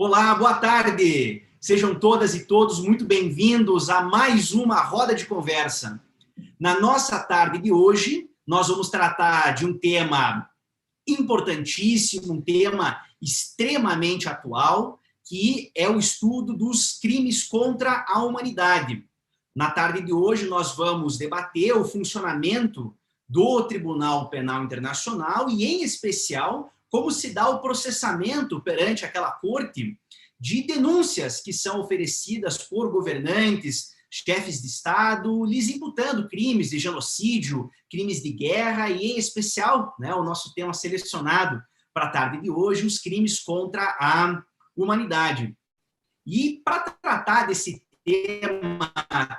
Olá, boa tarde! Sejam todas e todos muito bem-vindos a mais uma roda de conversa. Na nossa tarde de hoje, nós vamos tratar de um tema importantíssimo, um tema extremamente atual, que é o estudo dos crimes contra a humanidade. Na tarde de hoje, nós vamos debater o funcionamento do Tribunal Penal Internacional e, em especial, como se dá o processamento perante aquela corte de denúncias que são oferecidas por governantes, chefes de Estado, lhes imputando crimes de genocídio, crimes de guerra e, em especial, o nosso tema selecionado para a tarde de hoje, os crimes contra a humanidade. E para tratar desse tema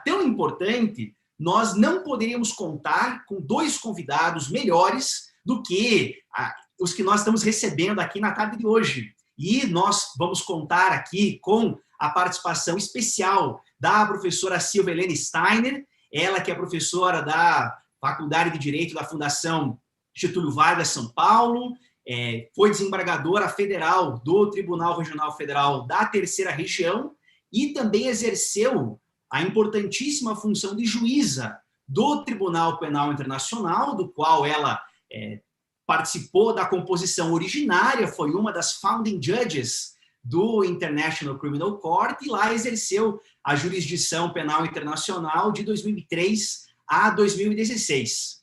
tão importante, nós não poderíamos contar com dois convidados melhores do que os que nós estamos recebendo aqui na tarde de hoje. E nós vamos contar aqui com a participação especial da professora Silvia Helene Steiner, ela que é professora da Faculdade de Direito da Fundação Getúlio Vargas, São Paulo, foi desembargadora federal do Tribunal Regional Federal da Terceira Região e também exerceu a importantíssima função de juíza do Tribunal Penal Internacional, do qual ela participou da composição originária, foi uma das founding judges do International Criminal Court e lá exerceu a jurisdição penal internacional de 2003 a 2016.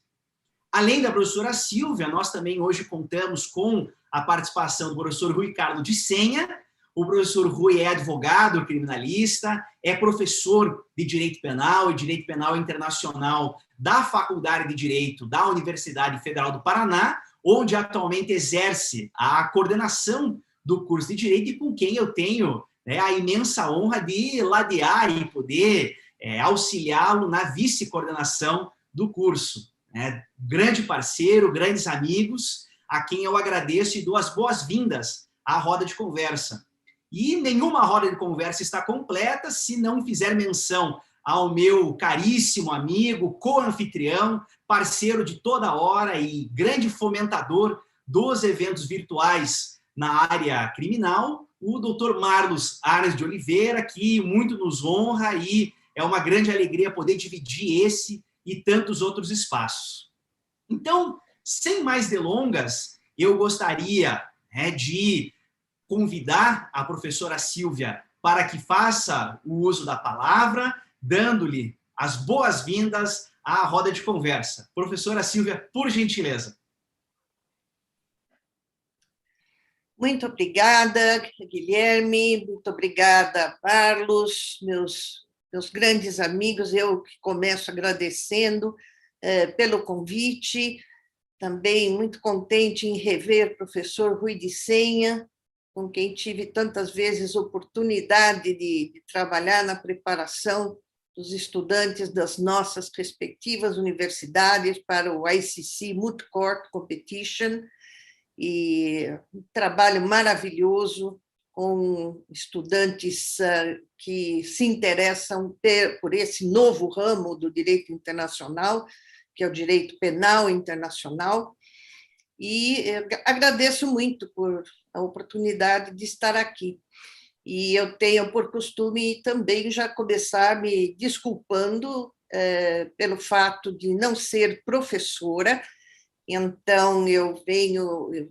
Além da professora Silvia, nós também hoje contamos com a participação do professor Rui Carlos de Senha. O professor Rui é advogado criminalista, é professor de Direito Penal e Direito Penal Internacional da Faculdade de Direito da Universidade Federal do Paraná, onde atualmente exerce a coordenação do curso de Direito e com quem eu tenho a imensa honra de ladear e poder auxiliá-lo na vice-coordenação do curso. Grande parceiro, grandes amigos, a quem eu agradeço e dou as boas-vindas à roda de conversa. E nenhuma roda de conversa está completa se não fizer menção ao meu caríssimo amigo, co-anfitrião, parceiro de toda hora e grande fomentador dos eventos virtuais na área criminal, o Dr. Marlos Arnes de Oliveira, que muito nos honra e é uma grande alegria poder dividir esse e tantos outros espaços. Então, sem mais delongas, eu gostaria de convidar a professora Silvia para que faça o uso da palavra, dando-lhe as boas-vindas à roda de conversa. Professora Silvia, por gentileza. Muito obrigada, Guilherme, muito obrigada, Carlos, meus grandes amigos, eu que começo agradecendo pelo convite, também muito contente em rever o professor Rui de Senha, com quem tive tantas vezes oportunidade de trabalhar na preparação dos estudantes das nossas respectivas universidades para o ICC Moot Court Competition, e um trabalho maravilhoso com estudantes que se interessam por esse novo ramo do direito internacional, que é o direito penal internacional, e agradeço muito por a oportunidade de estar aqui. E eu tenho por costume também já começar me desculpando pelo fato de não ser professora, então eu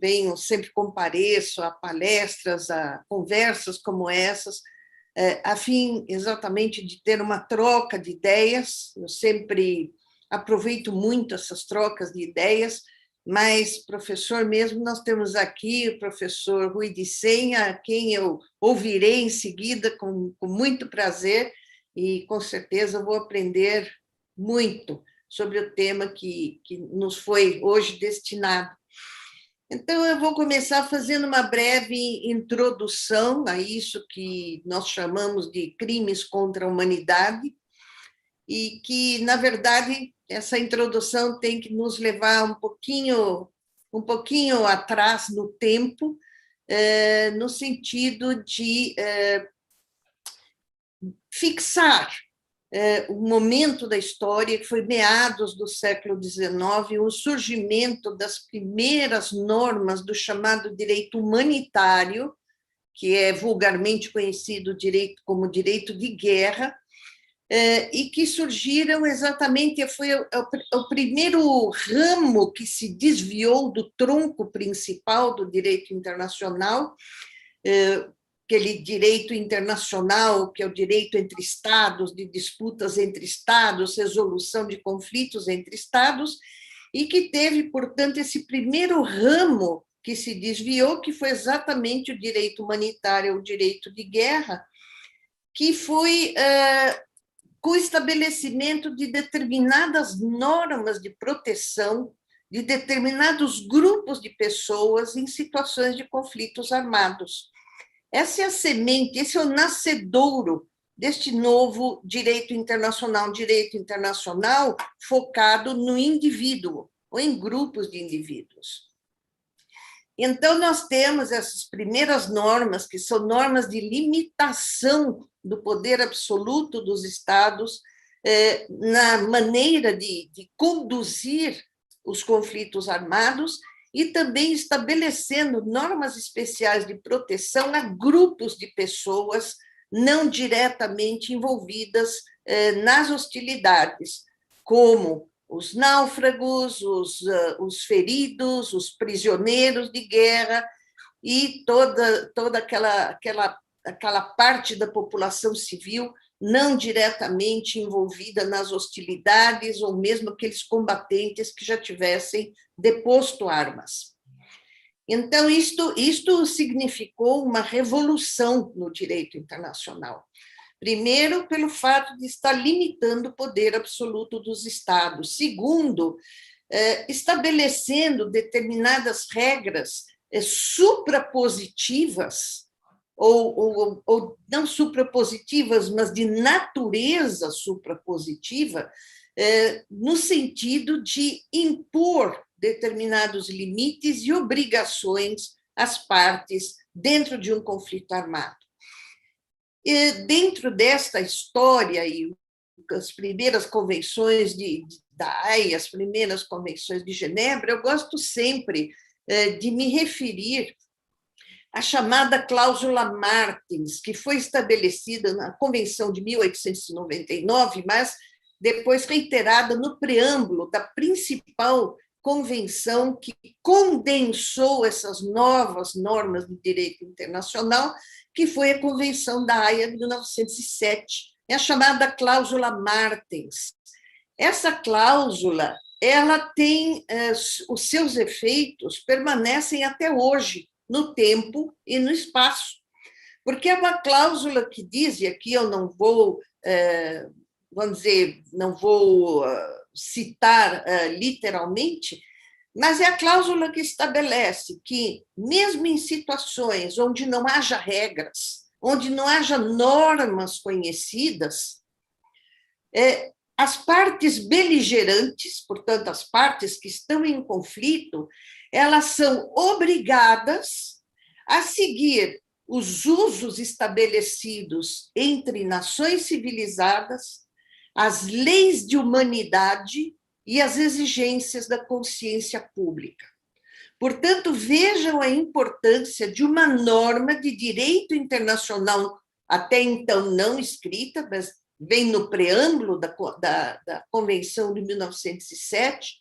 venho sempre compareço a palestras, a conversas como essas, a fim exatamente de ter uma troca de ideias. Eu sempre aproveito muito essas trocas de ideias, mas professor mesmo, nós temos aqui o professor Rui de Senha, a quem eu ouvirei em seguida com muito prazer, e com certeza vou aprender muito sobre o tema que nos foi hoje destinado. Então, eu vou começar fazendo uma breve introdução a isso que nós chamamos de crimes contra a humanidade, e que, na verdade, essa introdução tem que nos levar um pouquinho atrás no tempo, no sentido de fixar o momento da história, que foi meados do século XIX, o surgimento das primeiras normas do chamado direito humanitário, que é vulgarmente conhecido como direito de guerra, e que surgiram exatamente, foi o primeiro ramo que se desviou do tronco principal do direito internacional, aquele direito internacional, que é o direito entre Estados, de disputas entre Estados, resolução de conflitos entre Estados, e que teve, portanto, esse primeiro ramo que se desviou, que foi exatamente o direito humanitário, o direito de guerra, que foi com o estabelecimento de determinadas normas de proteção de determinados grupos de pessoas em situações de conflitos armados. Essa é a semente, esse é o nascedouro deste novo direito internacional focado no indivíduo, ou em grupos de indivíduos. Então, nós temos essas primeiras normas, que são normas de limitação do poder absoluto dos Estados na maneira de conduzir os conflitos armados, e também estabelecendo normas especiais de proteção a grupos de pessoas não diretamente envolvidas nas hostilidades, como os náufragos, os feridos, os prisioneiros de guerra e toda aquela parte da população civil não diretamente envolvida nas hostilidades, ou mesmo aqueles combatentes que já tivessem deposto armas. Então, isto significou uma revolução no direito internacional. Primeiro, pelo fato de estar limitando o poder absoluto dos Estados. Segundo, estabelecendo determinadas regras suprapositivas, ou não suprapositivas, mas de natureza suprapositiva, no sentido de impor determinados limites e obrigações às partes dentro de um conflito armado. E dentro desta história, e as primeiras convenções da Haia, as primeiras convenções de Genebra, eu gosto sempre de me referir à chamada cláusula Martens, que foi estabelecida na Convenção de 1899, mas depois reiterada no preâmbulo da principal convenção que condensou essas novas normas de direito internacional, que foi a Convenção da Haia de 1907, é a chamada cláusula Martens. Essa cláusula, ela tem os seus efeitos, permanecem até hoje, no tempo e no espaço, porque é uma cláusula que diz, e aqui eu não vou, vamos dizer, não vou citar literalmente, mas é a cláusula que estabelece que, mesmo em situações onde não haja regras, onde não haja normas conhecidas, as partes beligerantes, portanto, as partes que estão em conflito, elas são obrigadas a seguir os usos estabelecidos entre nações civilizadas, as leis de humanidade e as exigências da consciência pública. Portanto, vejam a importância de uma norma de direito internacional, até então não escrita, mas vem no preâmbulo da Convenção de 1907,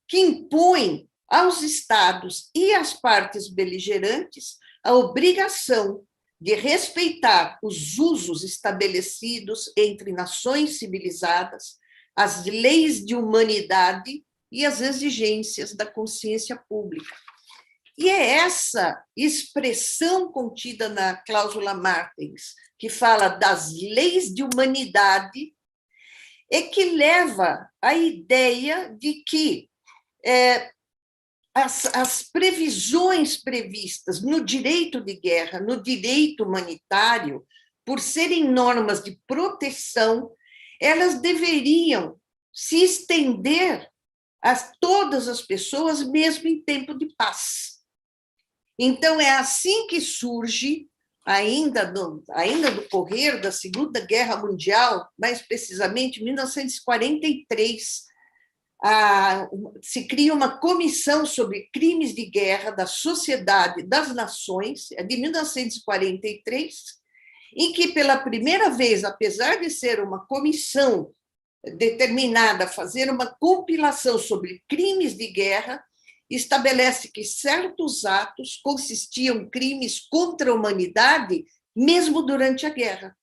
que impõe aos Estados e às partes beligerantes a obrigação de respeitar os usos estabelecidos entre nações civilizadas, as leis de humanidade e as exigências da consciência pública. E é essa expressão contida na cláusula Martens, que fala das leis de humanidade, é que leva à ideia de que as previsões previstas no direito de guerra, no direito humanitário, por serem normas de proteção, elas deveriam se estender a todas as pessoas, mesmo em tempo de paz. Então, é assim que surge, ainda do correr da Segunda Guerra Mundial, mais precisamente em 1943, se cria uma comissão sobre crimes de guerra da Sociedade das Nações, é de 1943, em que, pela primeira vez, apesar de ser uma comissão determinada a fazer uma compilação sobre crimes de guerra, estabelece que certos atos consistiam em crimes contra a humanidade, mesmo durante a guerra.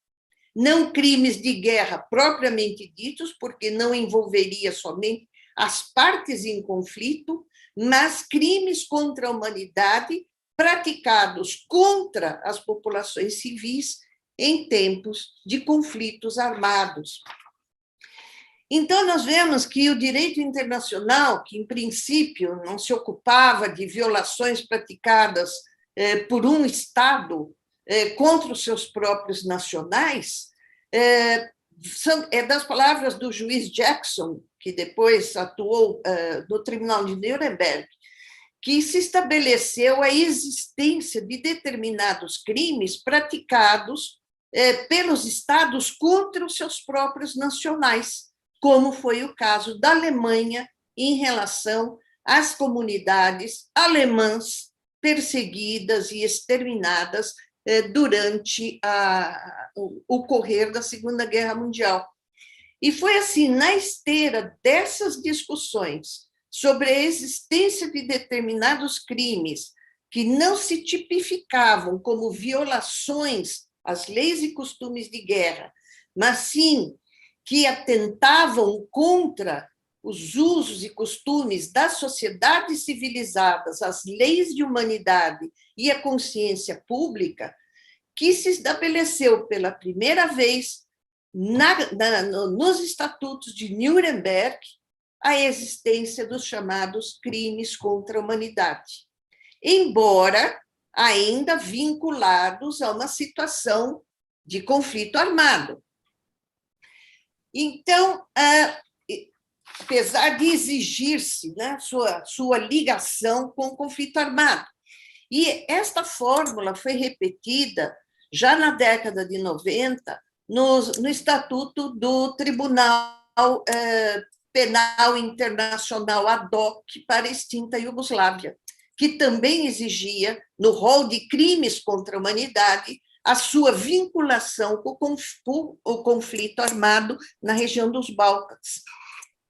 Não crimes de guerra propriamente ditos, porque não envolveria somente as partes em conflito, mas crimes contra a humanidade praticados contra as populações civis em tempos de conflitos armados. Então, nós vemos que o direito internacional, que em princípio não se ocupava de violações praticadas por um Estado contra os seus próprios nacionais, é das palavras do juiz Jackson, que depois atuou no Tribunal de Nuremberg, que se estabeleceu a existência de determinados crimes praticados pelos Estados contra os seus próprios nacionais, como foi o caso da Alemanha em relação às comunidades alemãs perseguidas e exterminadas durante o correr da Segunda Guerra Mundial. E foi assim, na esteira dessas discussões sobre a existência de determinados crimes que não se tipificavam como violações às leis e costumes de guerra, mas sim que atentavam contra os usos e costumes das sociedades civilizadas, as leis de humanidade e a consciência pública, que se estabeleceu pela primeira vez nos estatutos de Nuremberg a existência dos chamados crimes contra a humanidade, embora ainda vinculados a uma situação de conflito armado. Então, apesar de exigir-se, né, sua ligação com o conflito armado. E esta fórmula foi repetida já na década de 90 no Estatuto do Tribunal Penal Internacional ad hoc para a extinta Iugoslávia, que também exigia, no rol de crimes contra a humanidade, a sua vinculação com o conflito armado na região dos Balcãs.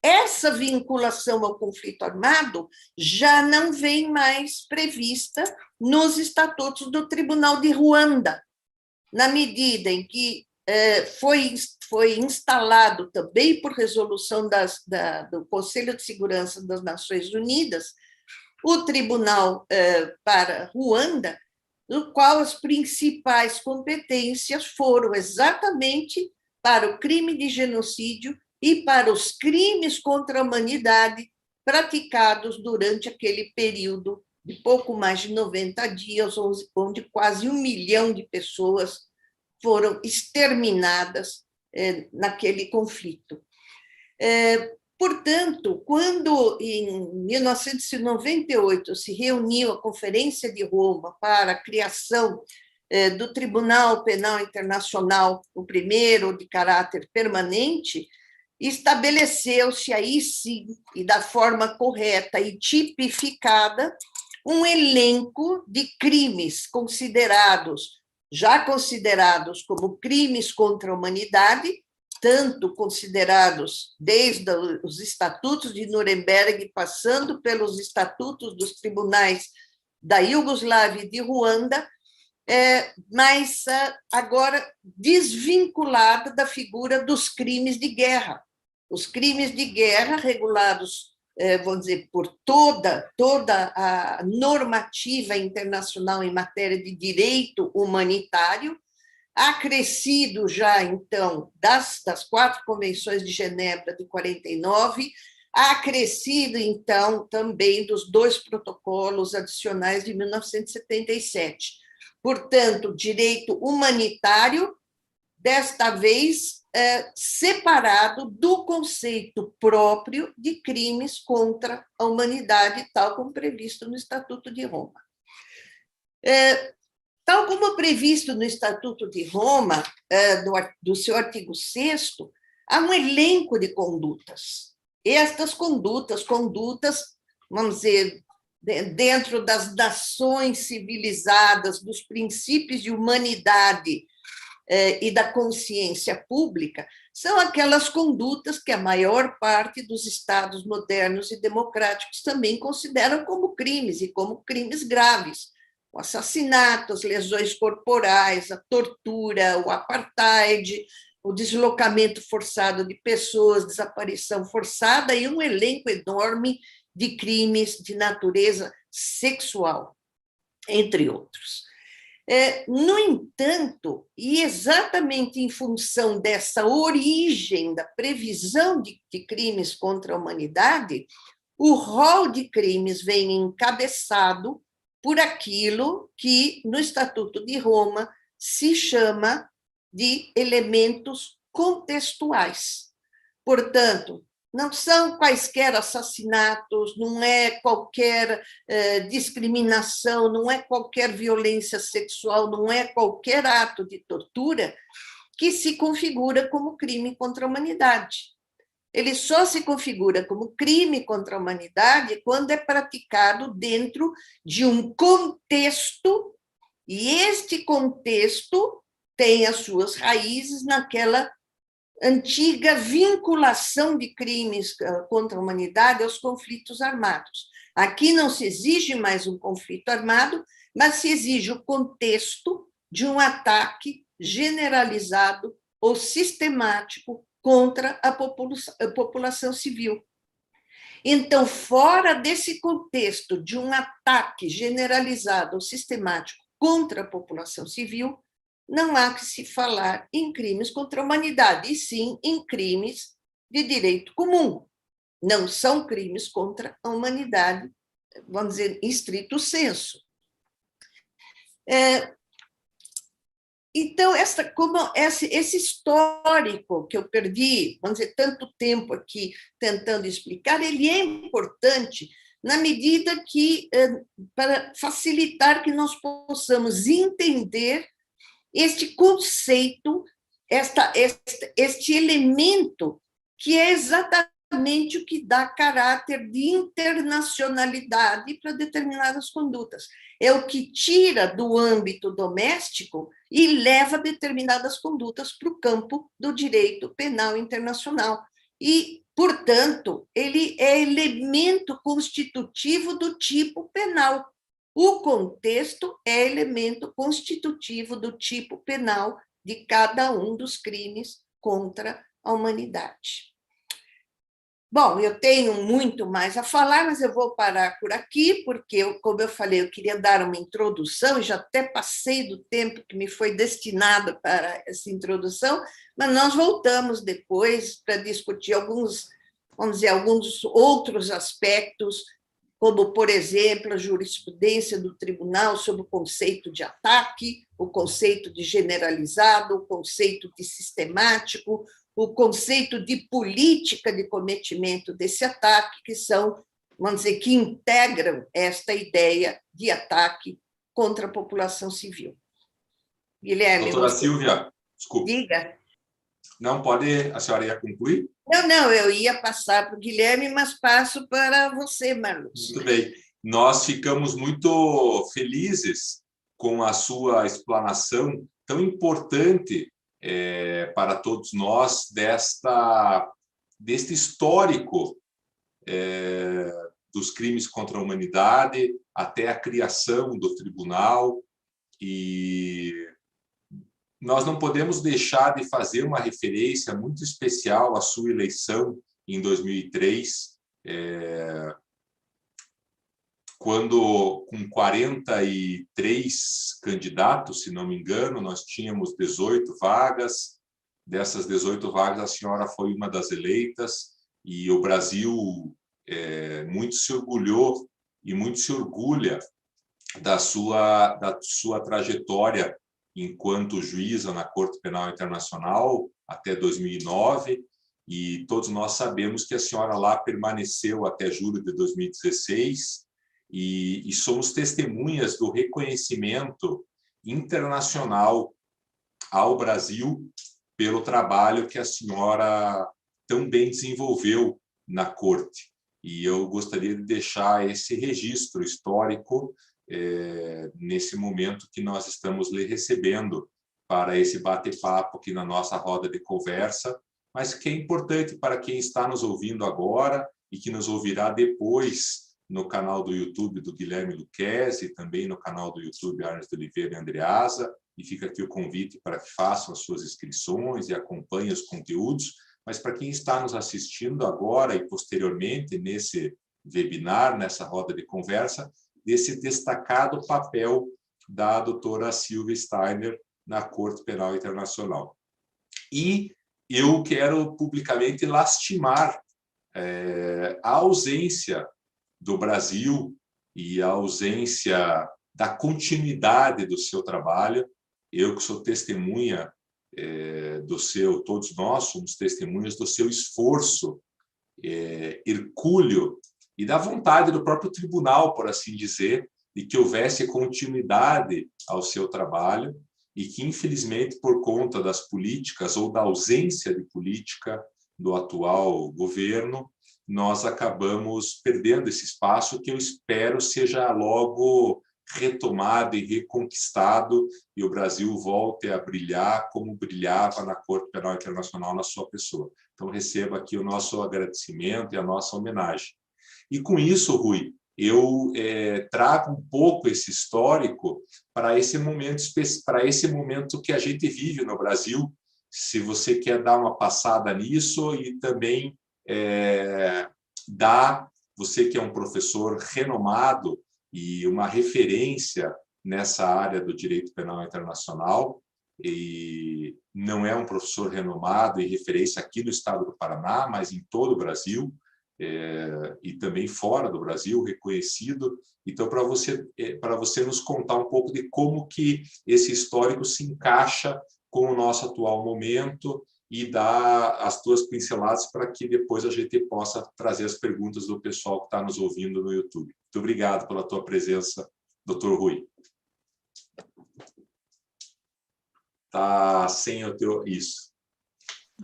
Essa vinculação ao conflito armado já não vem mais prevista nos estatutos do Tribunal de Ruanda, na medida em que foi instalado também por resolução do Conselho de Segurança das Nações Unidas o Tribunal para Ruanda, no qual as principais competências foram exatamente para o crime de genocídio e para os crimes contra a humanidade praticados durante aquele período de pouco mais de 90 dias, onde quase 1 milhão de pessoas foram exterminadas naquele conflito. Portanto, quando em 1998 se reuniu a Conferência de Roma para a criação do Tribunal Penal Internacional, o primeiro de caráter permanente, estabeleceu-se aí sim, e da forma correta e tipificada, um elenco de crimes já considerados como crimes contra a humanidade, tanto considerados desde os estatutos de Nuremberg, passando pelos estatutos dos tribunais da Iugoslávia e de Ruanda, mas agora desvinculada da figura dos crimes de guerra. Os crimes de guerra regulados, vamos dizer, por toda a normativa internacional em matéria de direito humanitário, acrescido já, então, das 4 convenções de Genebra de 49, acrescido, então, também dos 2 protocolos adicionais de 1977. Portanto, direito humanitário, desta vez, separado do conceito próprio de crimes contra a humanidade, tal como previsto no Estatuto de Roma. Tal como previsto no Estatuto de Roma, do seu artigo 6º, há um elenco de condutas estas condutas, vamos dizer, dentro das nações civilizadas, dos princípios de humanidade e da consciência pública, são aquelas condutas que a maior parte dos estados modernos e democráticos também consideram como crimes, e como crimes graves. O assassinato, as lesões corporais, a tortura, o apartheid, o deslocamento forçado de pessoas, desaparição forçada e um elenco enorme de crimes de natureza sexual, entre outros. No entanto, e exatamente em função dessa origem, da previsão de crimes contra a humanidade, o rol de crimes vem encabeçado por aquilo que no Estatuto de Roma se chama de elementos contextuais. Portanto, não são quaisquer assassinatos, não é qualquer discriminação, não é qualquer violência sexual, não é qualquer ato de tortura que se configura como crime contra a humanidade. Ele só se configura como crime contra a humanidade quando é praticado dentro de um contexto, e este contexto tem as suas raízes naquela antiga vinculação de crimes contra a humanidade aos conflitos armados. Aqui não se exige mais um conflito armado, mas se exige o contexto de um ataque generalizado ou sistemático contra a população civil. Então, fora desse contexto de um ataque generalizado ou sistemático contra a população civil, não há que se falar em crimes contra a humanidade, e sim em crimes de direito comum. Não são crimes contra a humanidade, vamos dizer, em estrito sensu. Então, esse histórico que eu perdi, vamos dizer, tanto tempo aqui tentando explicar, ele é importante na medida que, para facilitar que nós possamos entender este conceito, este elemento, que é exatamente o que dá caráter de internacionalidade para determinadas condutas. É o que tira do âmbito doméstico e leva determinadas condutas para o campo do direito penal internacional. E, portanto, ele é elemento constitutivo do tipo penal. O contexto é elemento constitutivo do tipo penal de cada um dos crimes contra a humanidade. Bom, eu tenho muito mais a falar, mas eu vou parar por aqui, porque, como eu falei, eu queria dar uma introdução, e já até passei do tempo que me foi destinado para essa introdução, mas nós voltamos depois para discutir alguns outros aspectos, como, por exemplo, a jurisprudência do tribunal sobre o conceito de ataque, o conceito de generalizado, o conceito de sistemático, o conceito de política de cometimento desse ataque, que são, vamos dizer, que integram esta ideia de ataque contra a população civil. Guilherme, doutora Silvia, desculpe. Diga. Não, a senhora ia concluir? Não, eu ia passar para o Guilherme, mas passo para você, Marlos. Muito bem. Nós ficamos muito felizes com a sua explanação tão importante para todos nós deste histórico dos crimes contra a humanidade até a criação do tribunal. E nós não podemos deixar de fazer uma referência muito especial à sua eleição em 2003, quando, com 43 candidatos, se não me engano, nós tínhamos 18 vagas. Dessas 18 vagas, a senhora foi uma das eleitas, e o Brasil muito se orgulhou e muito se orgulha da sua trajetória enquanto juíza na Corte Penal Internacional até 2009, e todos nós sabemos que a senhora lá permaneceu até julho de 2016, e somos testemunhas do reconhecimento internacional ao Brasil pelo trabalho que a senhora tão bem desenvolveu na corte. E eu gostaria de deixar esse registro histórico nesse momento que nós estamos lhe recebendo para esse bate-papo aqui na nossa roda de conversa, mas que é importante para quem está nos ouvindo agora e que nos ouvirá depois no canal do YouTube do Guilherme Lucchesi e também no canal do YouTube Arnes de Oliveira e Andreasa, e fica aqui o convite para que façam as suas inscrições e acompanhem os conteúdos, mas para quem está nos assistindo agora e posteriormente nesse webinar, nessa roda de conversa, desse destacado papel da doutora Silvia Steiner na Corte Penal Internacional. E eu quero publicamente lastimar a ausência do Brasil e a ausência da continuidade do seu trabalho. Eu que sou testemunha todos nós somos testemunhas do seu esforço, hercúleo e da vontade do próprio tribunal, por assim dizer, de que houvesse continuidade ao seu trabalho e que, infelizmente, por conta das políticas ou da ausência de política do atual governo, nós acabamos perdendo esse espaço que eu espero seja logo retomado e reconquistado e o Brasil volte a brilhar como brilhava na Corte Penal Internacional na sua pessoa. Então, receba aqui o nosso agradecimento e a nossa homenagem. E com isso, Rui, eu trago um pouco esse histórico para esse momento que a gente vive no Brasil. Se você quer dar uma passada nisso e também você que é um professor renomado e uma referência nessa área do direito penal internacional, e não é um professor renomado e referência aqui no estado do Paraná, mas em todo o Brasil, e também fora do Brasil, reconhecido. Então, para você nos contar um pouco de como que esse histórico se encaixa com o nosso atual momento e dar as tuas pinceladas para que depois a gente possa trazer as perguntas do pessoal que está nos ouvindo no YouTube. Muito obrigado pela tua presença, doutor Rui. Tá sem o teu... Isso.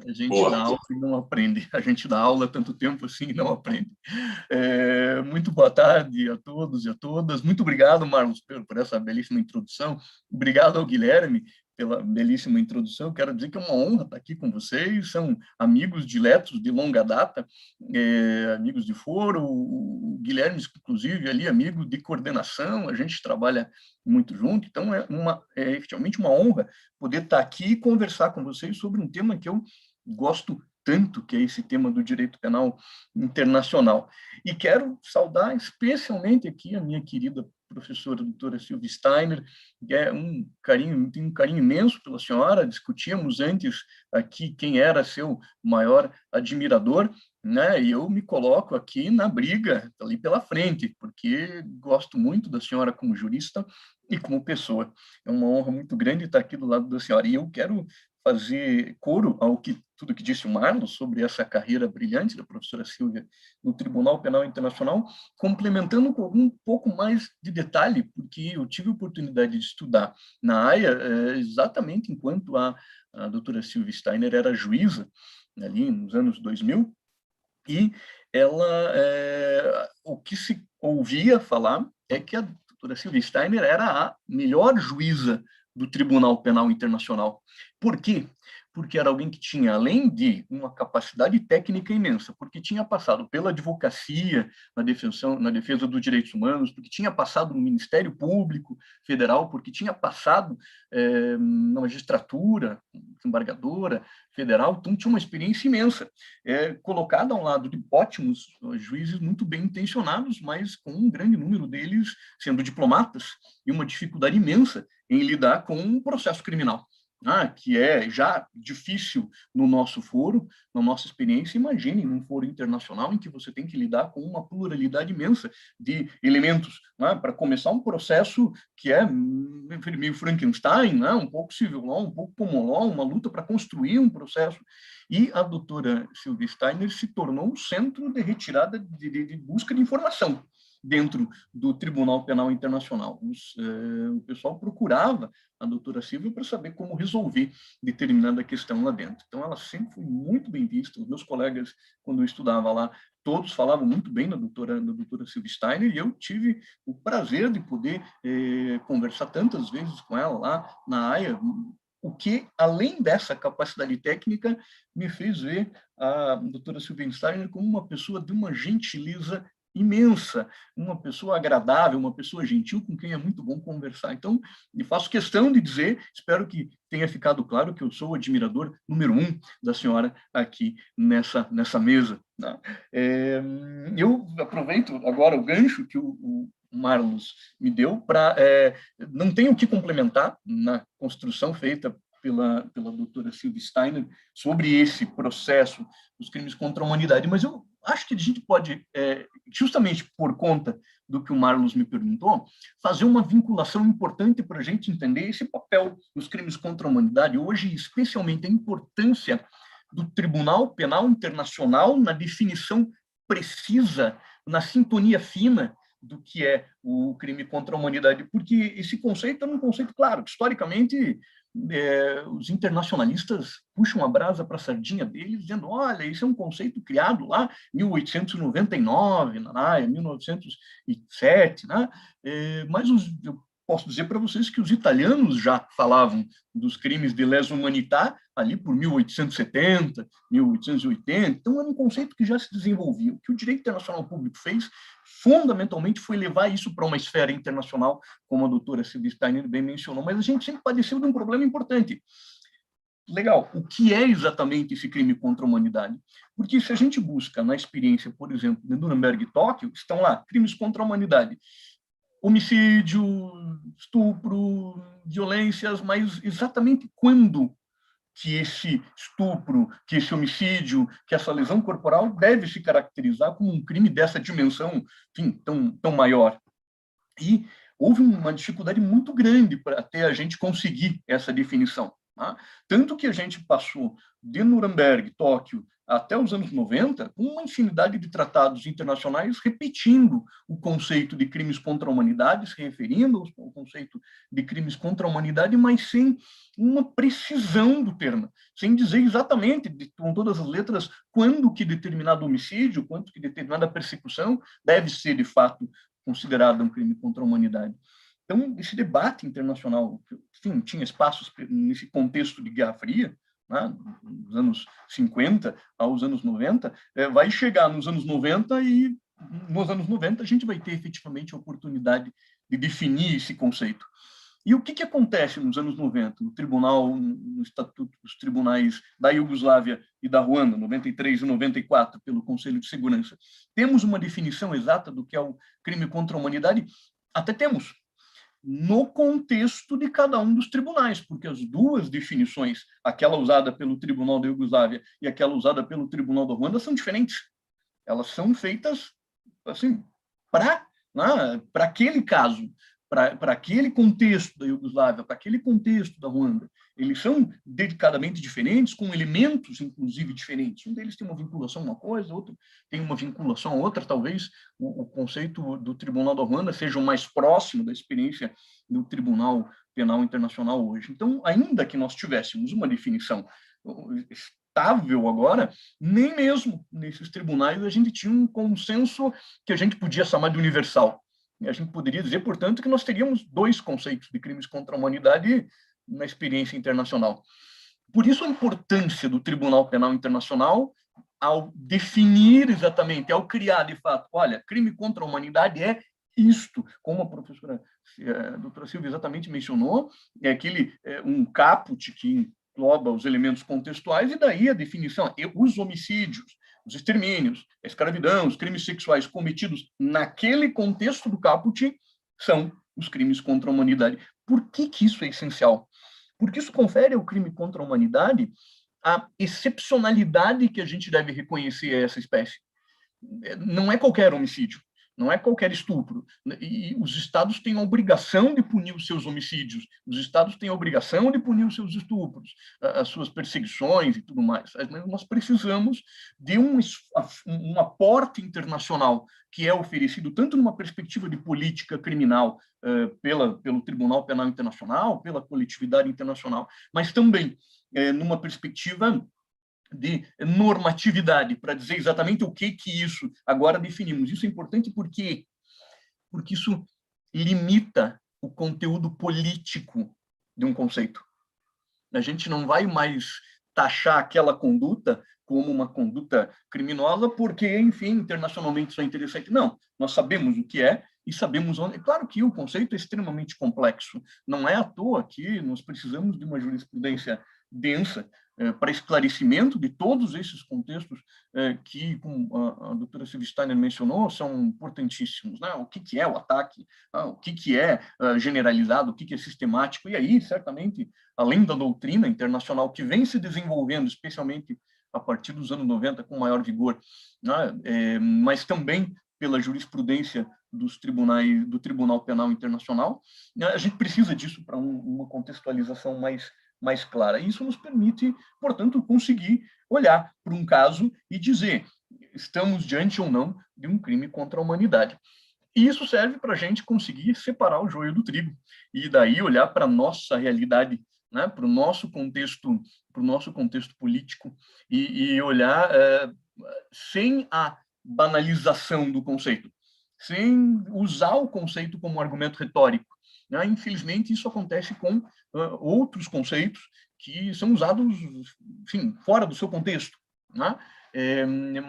A gente dá aula e não aprende. A gente dá aula há tanto tempo assim e não aprende. Muito boa tarde a todos e a todas. Muito obrigado, Marlos, por essa belíssima introdução. Obrigado ao Guilherme pela belíssima introdução. Quero dizer que é uma honra estar aqui com vocês. São amigos diletos de longa data, amigos de foro. O Guilherme, inclusive, ali, amigo de coordenação. A gente trabalha muito junto. Então, é efetivamente uma honra poder estar aqui e conversar com vocês sobre um tema que eu gosto tanto, que é esse tema do direito penal internacional. E quero saudar especialmente aqui a minha querida professora doutora Silvia Steiner, que é tenho um carinho imenso pela senhora. Discutíamos antes aqui quem era seu maior admirador, né? E eu me coloco aqui na briga, ali pela frente, porque gosto muito da senhora como jurista e como pessoa. É uma honra muito grande estar aqui do lado da senhora. E eu quero fazer coro ao tudo que disse o Marlos sobre essa carreira brilhante da professora Silvia no Tribunal Penal Internacional, complementando com um pouco mais de detalhe, porque eu tive a oportunidade de estudar na Haia exatamente enquanto a doutora Silvia Steiner era juíza, ali nos anos 2000, e ela, o que se ouvia falar é que a doutora Silvia Steiner era a melhor juíza do Tribunal Penal Internacional. Por quê? Porque era alguém que tinha, além de uma capacidade técnica imensa, porque tinha passado pela advocacia na defesa dos direitos humanos, porque tinha passado no Ministério Público Federal, porque tinha passado na magistratura, embargadora federal, então tinha uma experiência imensa, colocada ao lado de ótimos juízes muito bem intencionados, mas com um grande número deles sendo diplomatas e uma dificuldade imensa em lidar com um processo criminal, que é já difícil no nosso foro, na nossa experiência. Imagine num foro internacional em que você tem que lidar com uma pluralidade imensa de elementos, para começar um processo que é meio Frankenstein, um pouco civil law, um pouco common law, uma luta para construir um processo. E a doutora Silvia Steiner se tornou um centro de retirada, de busca de informação. dentro do Tribunal Penal Internacional. O pessoal procurava a doutora Silvia para saber como resolver determinada questão lá dentro. Então, ela sempre foi muito bem vista. Os meus colegas, quando eu estudava lá, todos falavam muito bem da doutora Silvia Steiner, e eu tive o prazer de poder conversar tantas vezes com ela lá na AIA, o que, além dessa capacidade técnica, me fez ver a doutora Silvia Steiner como uma pessoa de uma gentileza imensa, uma pessoa agradável, uma pessoa gentil com quem é muito bom conversar. Então, eu faço questão de dizer, espero que tenha ficado claro que eu sou o admirador número 1 da senhora aqui nessa mesa. Né? Eu aproveito agora o gancho que o Marlos me deu para... não tenho o que complementar na construção feita pela doutora Silvia Steiner sobre esse processo dos crimes contra a humanidade, mas eu acho que a gente pode, justamente por conta do que o Marlos me perguntou, fazer uma vinculação importante para a gente entender esse papel dos crimes contra a humanidade hoje, especialmente a importância do Tribunal Penal Internacional na definição precisa, na sintonia fina do que é o crime contra a humanidade, porque esse conceito é um conceito, claro, que historicamente os internacionalistas puxam a brasa para a sardinha deles, dizendo, olha, isso é um conceito criado lá em 1899, na AIA, 1907, né? Mas eu posso dizer para vocês que os italianos já falavam dos crimes de lesa humanità ali por 1870, 1880, então era um conceito que já se desenvolvia. O que o direito internacional público fez, fundamentalmente, foi levar isso para uma esfera internacional, como a doutora Silvia Steiner bem mencionou, mas a gente sempre padeceu de um problema importante. Legal, o que é exatamente esse crime contra a humanidade? Porque se a gente busca na experiência, por exemplo, de Nuremberg e Tóquio, estão lá, crimes contra a humanidade, homicídio, estupro, violências, mas exatamente quando que esse estupro, que esse homicídio, que essa lesão corporal deve se caracterizar como um crime dessa dimensão, enfim, tão maior. E houve uma dificuldade muito grande para até a gente conseguir essa definição. Tá? Tanto que a gente passou de Nuremberg, Tóquio, até os anos 90, com uma infinidade de tratados internacionais repetindo o conceito de crimes contra a humanidade, se referindo ao conceito de crimes contra a humanidade, mas sem uma precisão do termo, sem dizer exatamente, com todas as letras, quando que determinado homicídio, quando que determinada persecução deve ser, de fato, considerada um crime contra a humanidade. Então, esse debate internacional, enfim, tinha espaços nesse contexto de Guerra Fria, né, dos anos 50 aos anos 90, vai chegar nos anos 90 e, nos anos 90, a gente vai ter efetivamente a oportunidade de definir esse conceito. E o que acontece nos anos 90, no tribunal, no Estatuto dos Tribunais da Iugoslávia e da Ruanda, 93 e 94, pelo Conselho de Segurança? Temos uma definição exata do que é o crime contra a humanidade? Até temos, no contexto de cada um dos tribunais, porque as duas definições, aquela usada pelo Tribunal da Iugoslávia e aquela usada pelo Tribunal da Ruanda, são diferentes. Elas são feitas assim, para aquele caso, para aquele contexto da Iugoslávia, para aquele contexto da Ruanda. Eles são dedicadamente diferentes, com elementos, inclusive, diferentes. Um deles tem uma vinculação a uma coisa, outro tem uma vinculação a outra. Talvez o conceito do Tribunal da Ruanda seja o mais próximo da experiência do Tribunal Penal Internacional hoje. Então, ainda que nós tivéssemos uma definição estável agora, nem mesmo nesses tribunais a gente tinha um consenso que a gente podia chamar de universal. A gente poderia dizer, portanto, que nós teríamos dois conceitos de crimes contra a humanidade na experiência internacional. Por isso, a importância do Tribunal Penal Internacional ao definir exatamente, ao criar, de fato, olha, crime contra a humanidade é isto, como a professora a doutora Silvia exatamente mencionou, é aquele um caput que engloba os elementos contextuais, e daí a definição, os homicídios, os extermínios, a escravidão, os crimes sexuais cometidos naquele contexto do caput são os crimes contra a humanidade. Por que isso é essencial? Porque isso confere ao crime contra a humanidade a excepcionalidade que a gente deve reconhecer a essa espécie. Não é qualquer homicídio, não é qualquer estupro. E os estados têm a obrigação de punir os seus homicídios, os estados têm a obrigação de punir os seus estupros, as suas perseguições e tudo mais. Mas nós precisamos de um aporte internacional que é oferecido tanto numa perspectiva de política criminal pelo Tribunal Penal Internacional, pela coletividade internacional, mas também numa perspectiva de normatividade, para dizer exatamente o que isso agora definimos. Isso é importante porque isso limita o conteúdo político de um conceito. A gente não vai mais taxar aquela conduta como uma conduta criminosa porque, enfim, internacionalmente isso é interessante. Não, nós sabemos o que é e sabemos onde. É claro que o conceito é extremamente complexo. Não é à toa que nós precisamos de uma jurisprudência densa para esclarecimento de todos esses contextos que, como a doutora Silvia Steiner mencionou, são importantíssimos. Né? O que é o ataque, o que é generalizado, o que é sistemático, e aí, certamente, além da doutrina internacional que vem se desenvolvendo, especialmente a partir dos anos 90, com maior vigor, né? Mas também pela jurisprudência dos tribunais, do Tribunal Penal Internacional, a gente precisa disso para uma contextualização mais clara. Isso nos permite, portanto, conseguir olhar para um caso e dizer estamos diante ou não de um crime contra a humanidade. E isso serve para a gente conseguir separar o joio do trigo e daí olhar para a nossa realidade, né, para o nosso contexto político e olhar sem a banalização do conceito, sem usar o conceito como argumento retórico. Infelizmente, isso acontece com outros conceitos que são usados, enfim, fora do seu contexto. Né?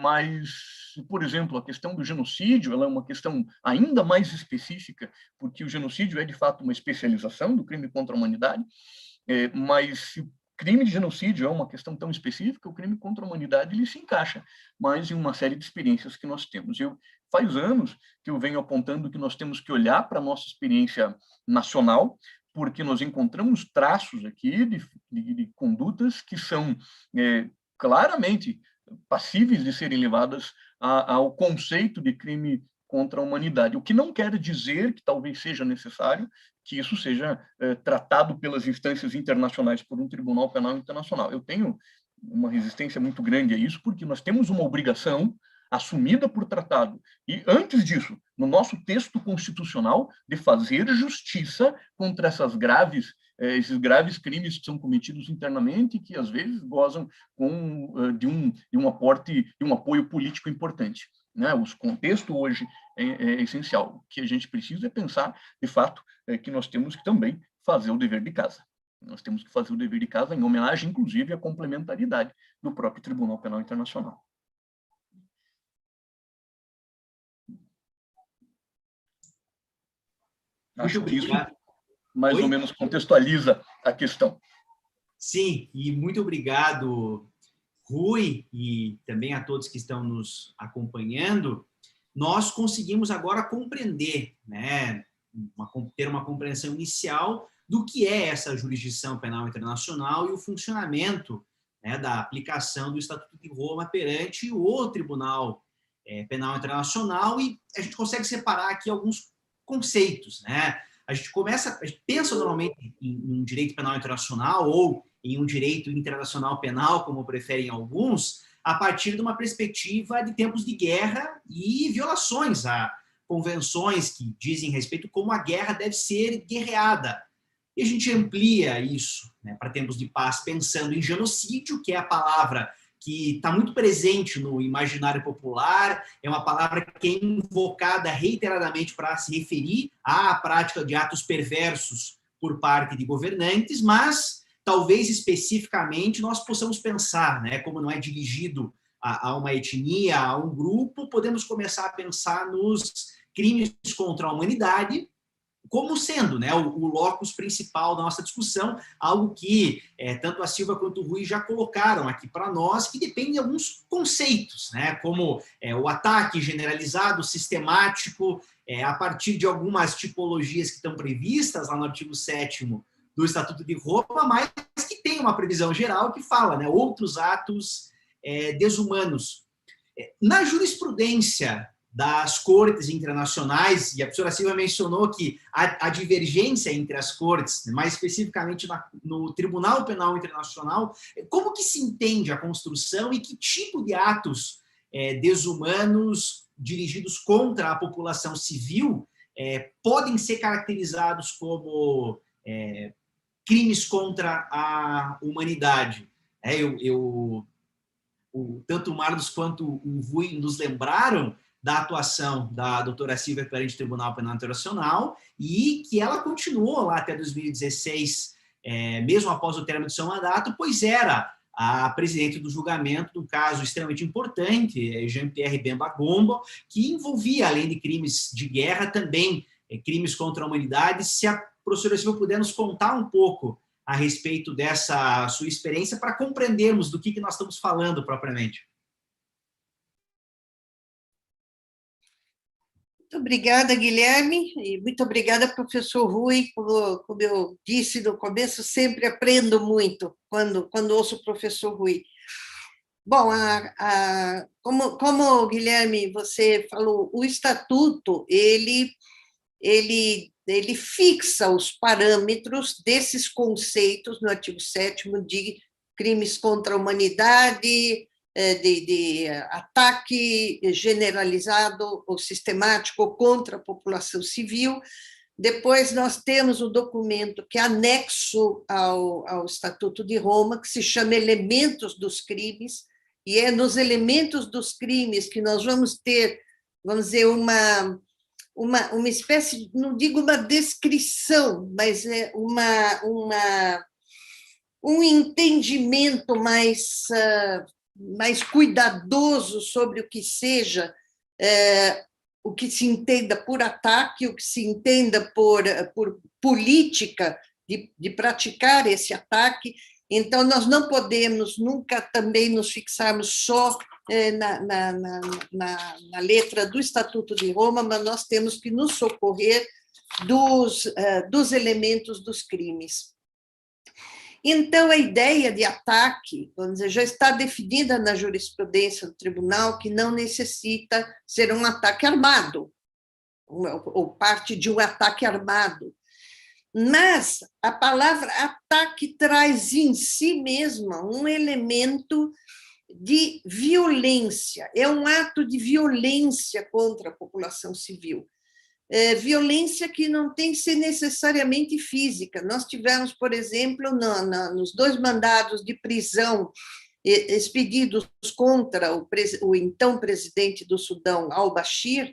Mas, por exemplo, a questão do genocídio ela é uma questão ainda mais específica, porque o genocídio é, de fato, uma especialização do crime contra a humanidade, mas se o crime de genocídio é uma questão tão específica, o crime contra a humanidade ele se encaixa mais em uma série de experiências que nós temos. Faz anos que eu venho apontando que nós temos que olhar para a nossa experiência nacional, porque nós encontramos traços aqui de condutas que são claramente passíveis de serem levadas ao conceito de crime contra a humanidade, o que não quer dizer que talvez seja necessário que isso seja tratado pelas instâncias internacionais por um Tribunal Penal Internacional. Eu tenho uma resistência muito grande a isso, porque nós temos uma obrigação assumida por tratado, e antes disso, no nosso texto constitucional, de fazer justiça contra esses graves crimes que são cometidos internamente e que, às vezes, gozam de um aporte, de um apoio político importante. Né? O contexto hoje é essencial. O que a gente precisa é pensar, de fato, que nós temos que também fazer o dever de casa. Nós temos que fazer o dever de casa em homenagem, inclusive, à complementaridade do próprio Tribunal Penal Internacional. Acho que isso mais ou menos contextualiza a questão. Sim, e muito obrigado, Rui, e também a todos que estão nos acompanhando. Nós conseguimos agora compreender, né, ter uma compreensão inicial do que é essa jurisdição penal internacional e o funcionamento, né, da aplicação do Estatuto de Roma perante o Tribunal Penal Internacional, e a gente consegue separar aqui alguns conceitos, né? A gente pensa normalmente em um direito penal internacional ou em um direito internacional penal, como preferem alguns, a partir de uma perspectiva de tempos de guerra e violações a convenções que dizem respeito como a guerra deve ser guerreada. E a gente amplia isso, né, para tempos de paz, pensando em genocídio, que é a palavra que está muito presente no imaginário popular, é uma palavra que é invocada reiteradamente para se referir à prática de atos perversos por parte de governantes, mas talvez especificamente nós possamos pensar, né, como não é dirigido a uma etnia, a um grupo, podemos começar a pensar nos crimes contra a humanidade, como sendo, né, o locus principal da nossa discussão, algo que tanto a Silvia quanto o Rui já colocaram aqui para nós, que depende de alguns conceitos, né, como o ataque generalizado, sistemático, a partir de algumas tipologias que estão previstas lá no artigo 7º do Estatuto de Roma, mas que tem uma previsão geral que fala, né, outros atos desumanos. Na jurisprudência das cortes internacionais, e a professora Silvia mencionou que a divergência entre as cortes, mais especificamente no Tribunal Penal Internacional, como que se entende a construção e que tipo de atos desumanos dirigidos contra a população civil podem ser caracterizados como crimes contra a humanidade? Tanto o Marlos quanto o Rui nos lembraram da atuação da doutora Silvia perante o Tribunal Penal Internacional e que ela continuou lá até 2016, mesmo após o término do seu mandato, pois era a presidente do julgamento de um caso extremamente importante, Jean-Pierre Bemba Gombo, que envolvia, além de crimes de guerra, também crimes contra a humanidade. Se a professora Silvia puder nos contar um pouco a respeito dessa sua experiência para compreendermos do que nós estamos falando propriamente. Muito obrigada, Guilherme, e muito obrigada, professor Rui. Como eu disse no começo, sempre aprendo muito quando ouço o professor Rui. Bom, como, Guilherme, você falou, o Estatuto, ele fixa os parâmetros desses conceitos no artigo 7º de crimes contra a humanidade, de ataque generalizado ou sistemático contra a população civil. Depois nós temos um documento que é anexo ao Estatuto de Roma, que se chama Elementos dos Crimes, e é nos elementos dos crimes que nós vamos ter, vamos dizer, uma espécie, não digo uma descrição, mas é um entendimento mais cuidadoso sobre o que seja, o que se entenda por ataque, o que se entenda por política de praticar esse ataque. Então, nós não podemos nunca também nos fixarmos só na letra do Estatuto de Roma, mas nós temos que nos socorrer dos elementos dos crimes. Então, a ideia de ataque, vamos dizer, já está definida na jurisprudência do tribunal, que não necessita ser um ataque armado, ou parte de um ataque armado. Mas a palavra ataque traz em si mesma um elemento de violência, é um ato de violência contra a população civil. Violência que não tem que ser necessariamente física. Nós tivemos, por exemplo, nos 2 mandados de prisão expedidos contra o então presidente do Sudão, al-Bashir,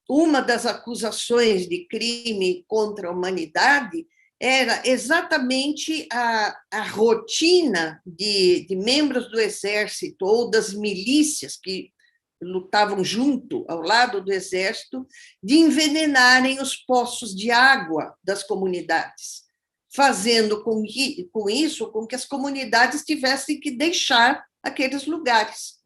uma das acusações de crime contra a humanidade era exatamente a rotina de membros do exército ou das milícias que lutavam junto, ao lado do exército, de envenenarem os poços de água das comunidades, fazendo com isso com que as comunidades tivessem que deixar aqueles lugares.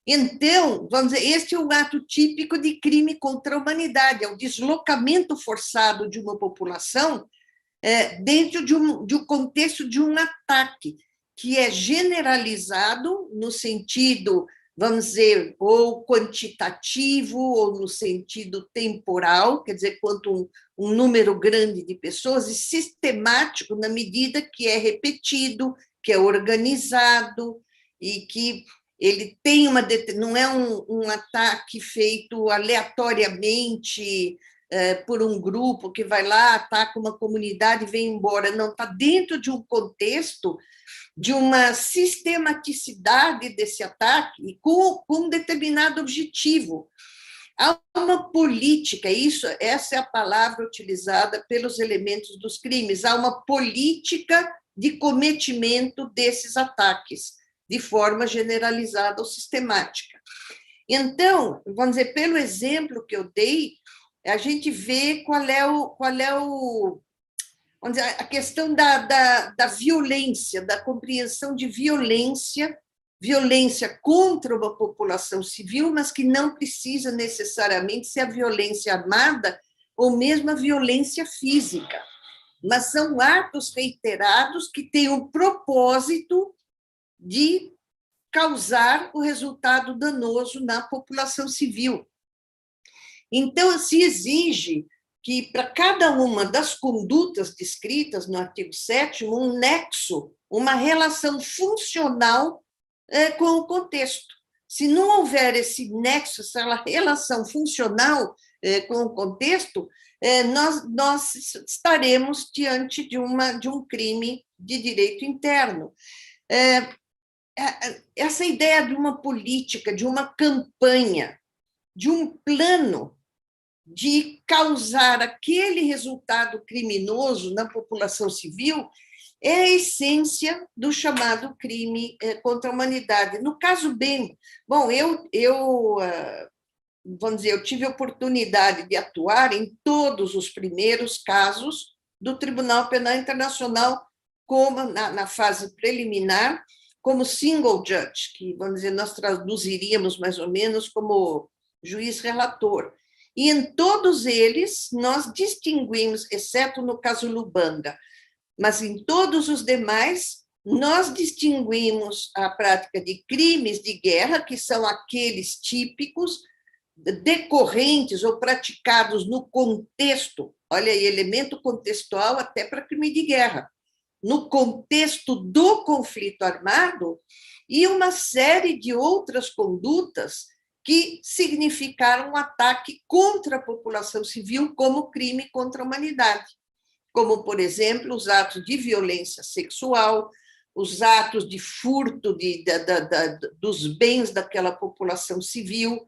Então, vamos dizer, este é um ato típico de crime contra a humanidade, é o deslocamento forçado de uma população dentro de um contexto de um ataque, que é generalizado no sentido, vamos dizer, ou quantitativo, ou no sentido temporal, quer dizer, quanto um número grande de pessoas, e sistemático na medida que é repetido, que é organizado, e que ele tem não é um ataque feito aleatoriamente por um grupo que vai lá, ataca uma comunidade e vem embora. Não, está dentro de um contexto de uma sistematicidade desse ataque e com um determinado objetivo. Há uma política, essa é a palavra utilizada pelos elementos dos crimes, há uma política de cometimento desses ataques, de forma generalizada ou sistemática. Então, vamos dizer, pelo exemplo que eu dei, a gente vê qual é o vamos dizer, a questão da violência, da compreensão de violência contra uma população civil, mas que não precisa necessariamente ser a violência armada ou mesmo a violência física, mas são atos reiterados que têm um propósito de causar o resultado danoso na população civil. Então, se exige que, para cada uma das condutas descritas no artigo 7º, um nexo, uma relação funcional com o contexto. Se não houver esse nexo, essa relação funcional com o contexto, nós estaremos diante de um crime de direito interno. Essa ideia de uma política, de uma campanha, de um plano de causar aquele resultado criminoso na população civil é a essência do chamado crime contra a humanidade. No caso Bemba, bom, vamos dizer, eu tive a oportunidade de atuar em todos os primeiros casos do Tribunal Penal Internacional, como na fase preliminar, como single judge, que, vamos dizer, nós traduziríamos mais ou menos como juiz relator. E em todos eles nós distinguimos, exceto no caso Lubanga, mas em todos os demais nós distinguimos a prática de crimes de guerra, que são aqueles típicos, decorrentes ou praticados no contexto, olha aí, elemento contextual até para crime de guerra, no contexto do conflito armado, e uma série de outras condutas que significaram um ataque contra a população civil como crime contra a humanidade, como, por exemplo, os atos de violência sexual, os atos de furto dos bens daquela população civil,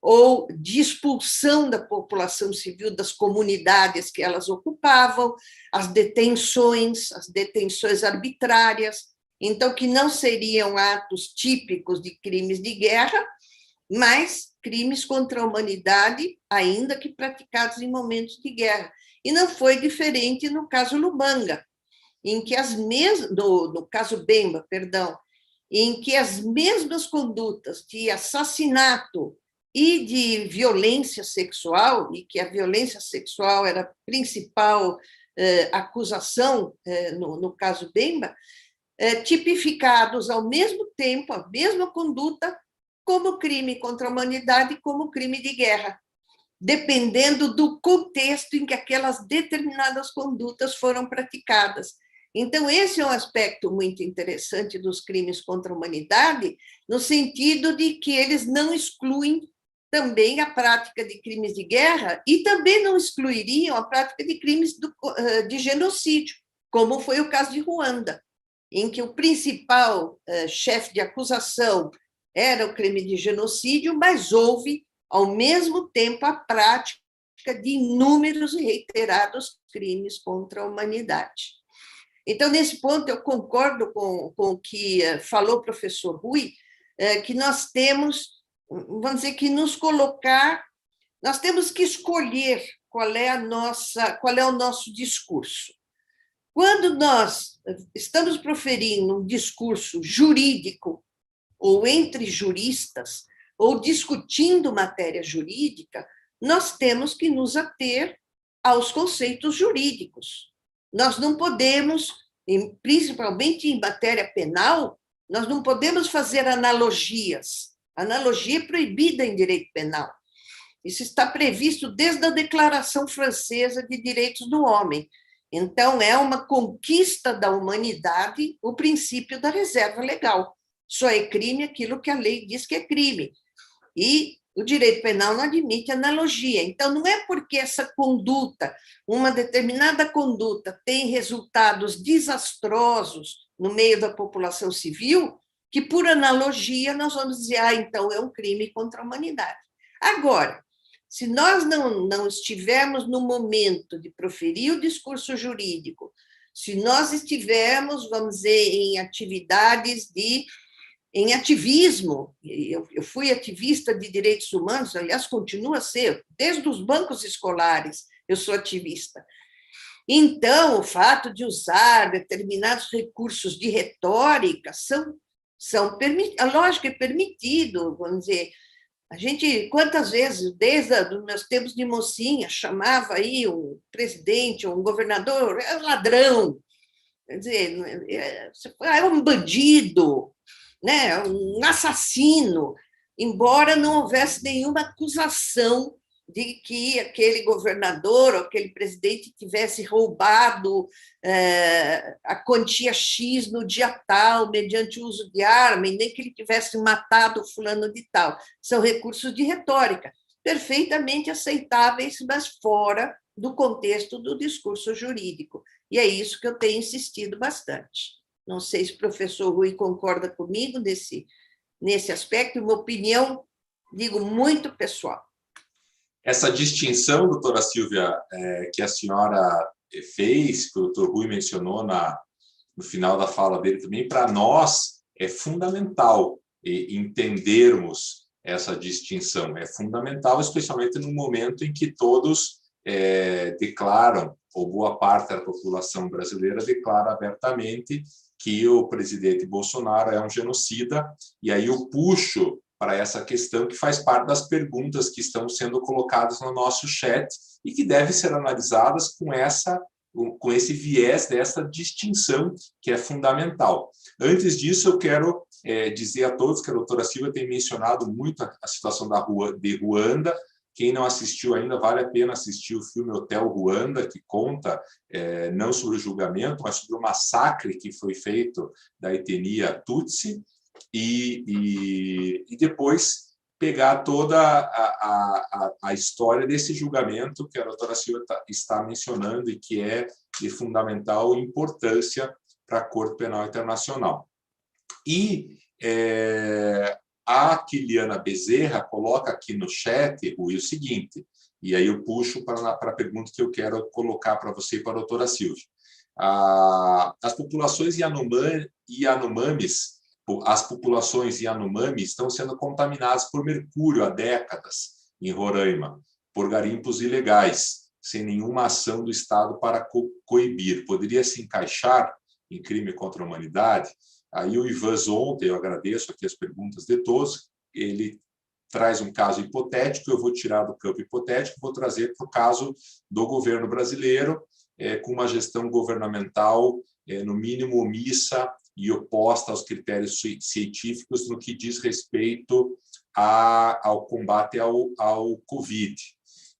ou de expulsão da população civil das comunidades que elas ocupavam, as detenções arbitrárias, então, que não seriam atos típicos de crimes de guerra, mas crimes contra a humanidade, ainda que praticados em momentos de guerra. E não foi diferente no caso Lubanga, em que no caso Bemba, perdão, em que as mesmas condutas de assassinato e de violência sexual, e que a violência sexual era a principal acusação no caso Bemba, tipificados ao mesmo tempo, a mesma conduta, como crime contra a humanidade e como crime de guerra, dependendo do contexto em que aquelas determinadas condutas foram praticadas. Então, esse é um aspecto muito interessante dos crimes contra a humanidade, no sentido de que eles não excluem também a prática de crimes de guerra e também não excluiriam a prática de crimes de genocídio, como foi o caso de Ruanda, em que o principal chefe de acusação era o crime de genocídio, mas houve, ao mesmo tempo, a prática de inúmeros e reiterados crimes contra a humanidade. Então, nesse ponto, eu concordo com o que falou o professor Rui, que nós temos, vamos dizer, que nos colocar, nós temos que escolher qual é o nosso discurso. Quando nós estamos proferindo um discurso jurídico, ou entre juristas, ou discutindo matéria jurídica, nós temos que nos ater aos conceitos jurídicos. Nós não podemos, principalmente em matéria penal, nós não podemos fazer analogias. Analogia é proibida em direito penal. Isso está previsto desde a Declaração Francesa de Direitos do Homem. Então, é uma conquista da humanidade o princípio da reserva legal. Só é crime aquilo que a lei diz que é crime. E o direito penal não admite analogia. Então, não é porque essa conduta, uma determinada conduta, tem resultados desastrosos no meio da população civil, que, por analogia, nós vamos dizer, então é um crime contra a humanidade. Agora, se nós não estivermos no momento de proferir o discurso jurídico, se nós estivermos, vamos dizer, em ativismo, eu fui ativista de direitos humanos, aliás, continuo a ser, desde os bancos escolares eu sou ativista. Então, o fato de usar determinados recursos de retórica a lógica é permitido, vamos dizer, a gente, quantas vezes, desde os meus tempos de mocinha, chamava aí um presidente, um governador, é um ladrão, quer dizer, é um bandido, né, um assassino, embora não houvesse nenhuma acusação de que aquele governador ou aquele presidente tivesse roubado a quantia X no dia tal, mediante o uso de arma, e nem que ele tivesse matado fulano de tal. São recursos de retórica, perfeitamente aceitáveis, mas fora do contexto do discurso jurídico. E é isso que eu tenho insistido bastante. Não sei se o professor Rui concorda comigo nesse aspecto, uma opinião, digo, muito pessoal. Essa distinção, doutora Silvia, que a senhora fez, que o doutor Rui mencionou no final da fala dele também, para nós é fundamental entendermos essa distinção. É fundamental, especialmente no momento em que todos declaram, ou boa parte da população brasileira declara abertamente que o presidente Bolsonaro é um genocida, e aí eu puxo para essa questão que faz parte das perguntas que estão sendo colocadas no nosso chat e que devem ser analisadas com esse viés dessa distinção que é fundamental. Antes disso, eu quero dizer a todos que a doutora Silvia tem mencionado muito a situação de Ruanda. Quem não assistiu ainda, vale a pena assistir o filme Hotel Ruanda, que conta não sobre o julgamento, mas sobre o massacre que foi feito da etnia Tutsi, e depois pegar toda a história desse julgamento que a doutora Silvia está mencionando e que é de fundamental importância para a Corte Penal Internacional. E a Kiliana Bezerra coloca aqui no chat, Rui, o seguinte, e aí eu puxo para a pergunta que eu quero colocar para você e para a doutora Silvia. As populações Yanomamis, as populações Yanomami estão sendo contaminadas por mercúrio há décadas em Roraima, por garimpos ilegais, sem nenhuma ação do Estado para coibir. Poderia se encaixar em crime contra a humanidade? Aí o Ivan Zonta, eu agradeço aqui as perguntas de todos, ele traz um caso hipotético, eu vou tirar do campo hipotético, vou trazer para o caso do governo brasileiro, com uma gestão governamental, no mínimo, omissa e oposta aos critérios científicos no que diz respeito ao combate ao Covid.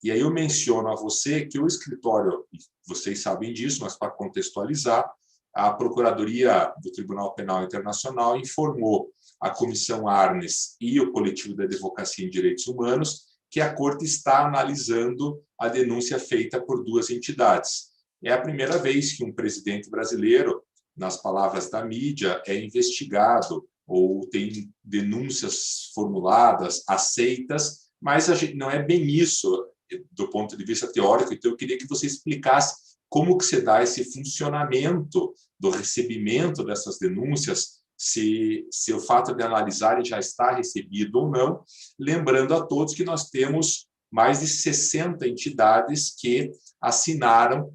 E aí eu menciono a você que o escritório, vocês sabem disso, mas para contextualizar, a Procuradoria do Tribunal Penal Internacional informou a Comissão Arnes e o Coletivo da Advocacia em Direitos Humanos que a Corte está analisando a denúncia feita por duas entidades. É a primeira vez que um presidente brasileiro, nas palavras da mídia, é investigado ou tem denúncias formuladas, aceitas, mas não é bem isso do ponto de vista teórico. Então, eu queria que você explicasse como que se dá esse funcionamento do recebimento dessas denúncias, se o fato de analisarem já está recebido ou não, lembrando a todos que nós temos mais de 60 entidades que assinaram,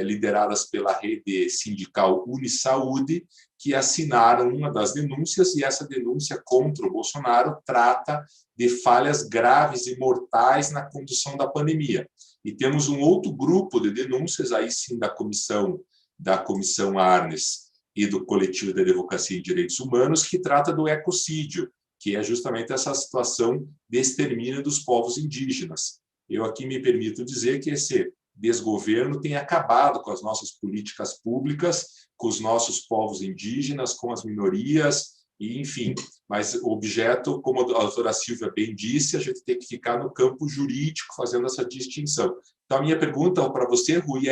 lideradas pela rede sindical Unisaúde, que assinaram uma das denúncias, e essa denúncia contra o Bolsonaro trata de falhas graves e mortais na condução da pandemia. E temos um outro grupo de denúncias, aí sim da Comissão Arnes e do Coletivo da Advocacia em Direitos Humanos, que trata do ecocídio, que é justamente essa situação de extermínio dos povos indígenas. Eu aqui me permito dizer que esse desgoverno tem acabado com as nossas políticas públicas, com os nossos povos indígenas, com as minorias, e enfim. Mas o objeto, como a doutora Silvia bem disse, a gente tem que ficar no campo jurídico fazendo essa distinção. Então, a minha pergunta para você, Rui,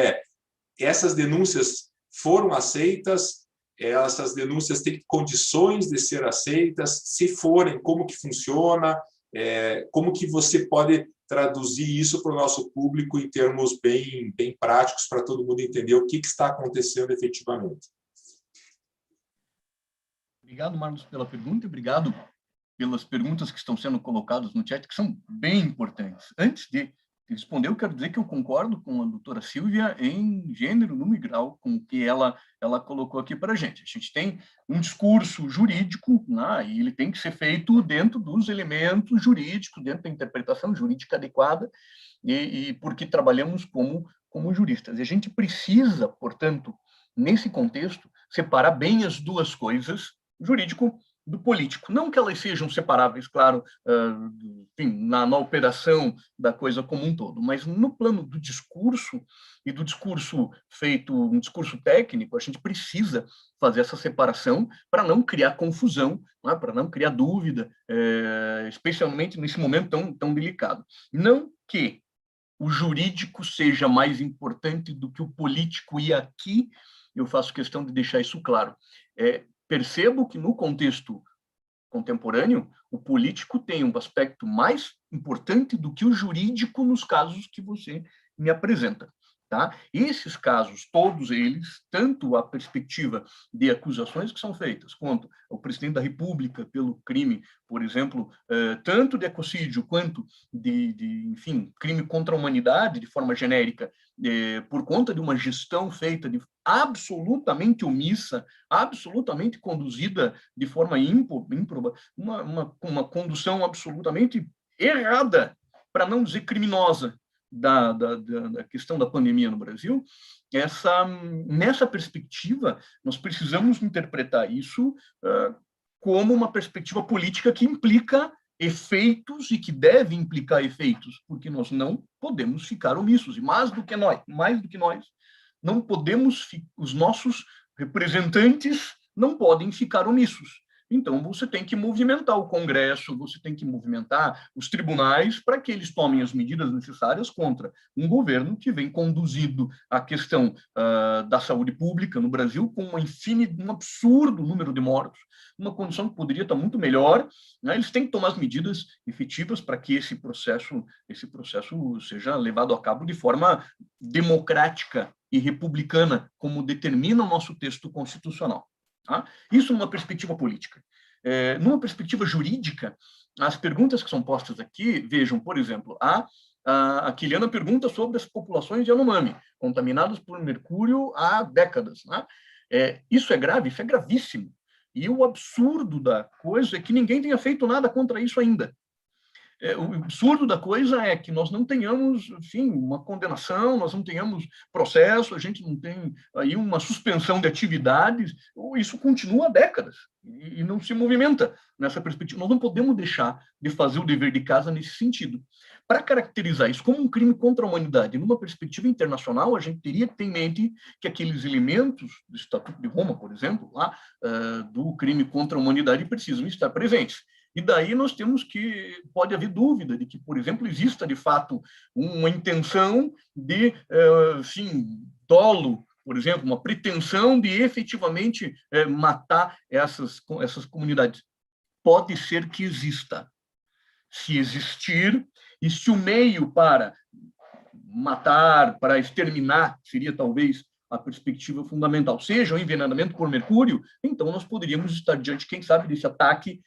essas denúncias foram aceitas? Essas denúncias têm condições de ser aceitas? Se forem, como que funciona? Como que você pode traduzir isso para o nosso público em termos bem práticos, para todo mundo entender o que está acontecendo efetivamente? Obrigado, Marlos, pela pergunta, e obrigado pelas perguntas que estão sendo colocadas no chat, que são bem importantes. Antes de responder, eu quero dizer que eu concordo com a doutora Silvia em gênero, número e grau com o que ela colocou aqui para a gente. A gente tem um discurso jurídico, né, e ele tem que ser feito dentro dos elementos jurídicos, dentro da interpretação jurídica adequada, e porque trabalhamos como juristas. E a gente precisa, portanto, nesse contexto, separar bem as duas coisas, jurídico do político. Não que elas sejam separáveis, claro, enfim, na operação da coisa como um todo, mas no plano do discurso, e do discurso feito, um discurso técnico, a gente precisa fazer essa separação para não criar confusão, né, para não criar dúvida, especialmente nesse momento tão delicado. Não que o jurídico seja mais importante do que o político, e aqui eu faço questão de deixar isso claro. Percebo que, no contexto contemporâneo, o político tem um aspecto mais importante do que o jurídico nos casos que você me apresenta. Tá? Esses casos, todos eles, tanto a perspectiva de acusações que são feitas, quanto o presidente da República pelo crime, por exemplo, tanto de ecocídio quanto enfim, crime contra a humanidade, de forma genérica, por conta de uma gestão feita de absolutamente omissa, absolutamente conduzida de forma ímproba, uma condução absolutamente errada, para não dizer criminosa, da questão da pandemia no Brasil. Nessa perspectiva, nós precisamos interpretar isso como uma perspectiva política que implica efeitos e que deve implicar efeitos, porque nós não podemos ficar omissos, e mais do que nós, não podemos, os nossos representantes não podem ficar omissos. Então, você tem que movimentar o Congresso, você tem que movimentar os tribunais para que eles tomem as medidas necessárias contra um governo que vem conduzindo a questão da saúde pública no Brasil com um absurdo número de mortos, uma condição que poderia estar muito melhor, né? Eles têm que tomar as medidas efetivas para que esse processo seja levado a cabo de forma democrática e republicana, como determina o nosso texto constitucional. Tá? Isso numa perspectiva política. Numa perspectiva jurídica, as perguntas que são postas aqui, vejam, por exemplo, a Kiliana pergunta sobre as populações de Yanomami, contaminadas por mercúrio há décadas. Né? Isso é grave? Isso é gravíssimo. E o absurdo da coisa é que ninguém tenha feito nada contra isso ainda. O absurdo da coisa é que nós não tenhamos, enfim, uma condenação, nós não tenhamos processo, a gente não tem aí uma suspensão de atividades, isso continua há décadas e não se movimenta nessa perspectiva. Nós não podemos deixar de fazer o dever de casa nesse sentido. Para caracterizar isso como um crime contra a humanidade, numa perspectiva internacional, a gente teria que ter em mente que aqueles elementos do Estatuto de Roma, por exemplo, lá, do crime contra a humanidade, precisam estar presentes. E daí nós pode haver dúvida de que, por exemplo, exista de fato uma intenção de, dolo, por exemplo, uma pretensão de efetivamente matar essas comunidades. Pode ser que exista. Se existir, e se o meio para matar, para exterminar, seria talvez a perspectiva fundamental, seja o envenenamento por mercúrio, então nós poderíamos estar diante, quem sabe, desse ataque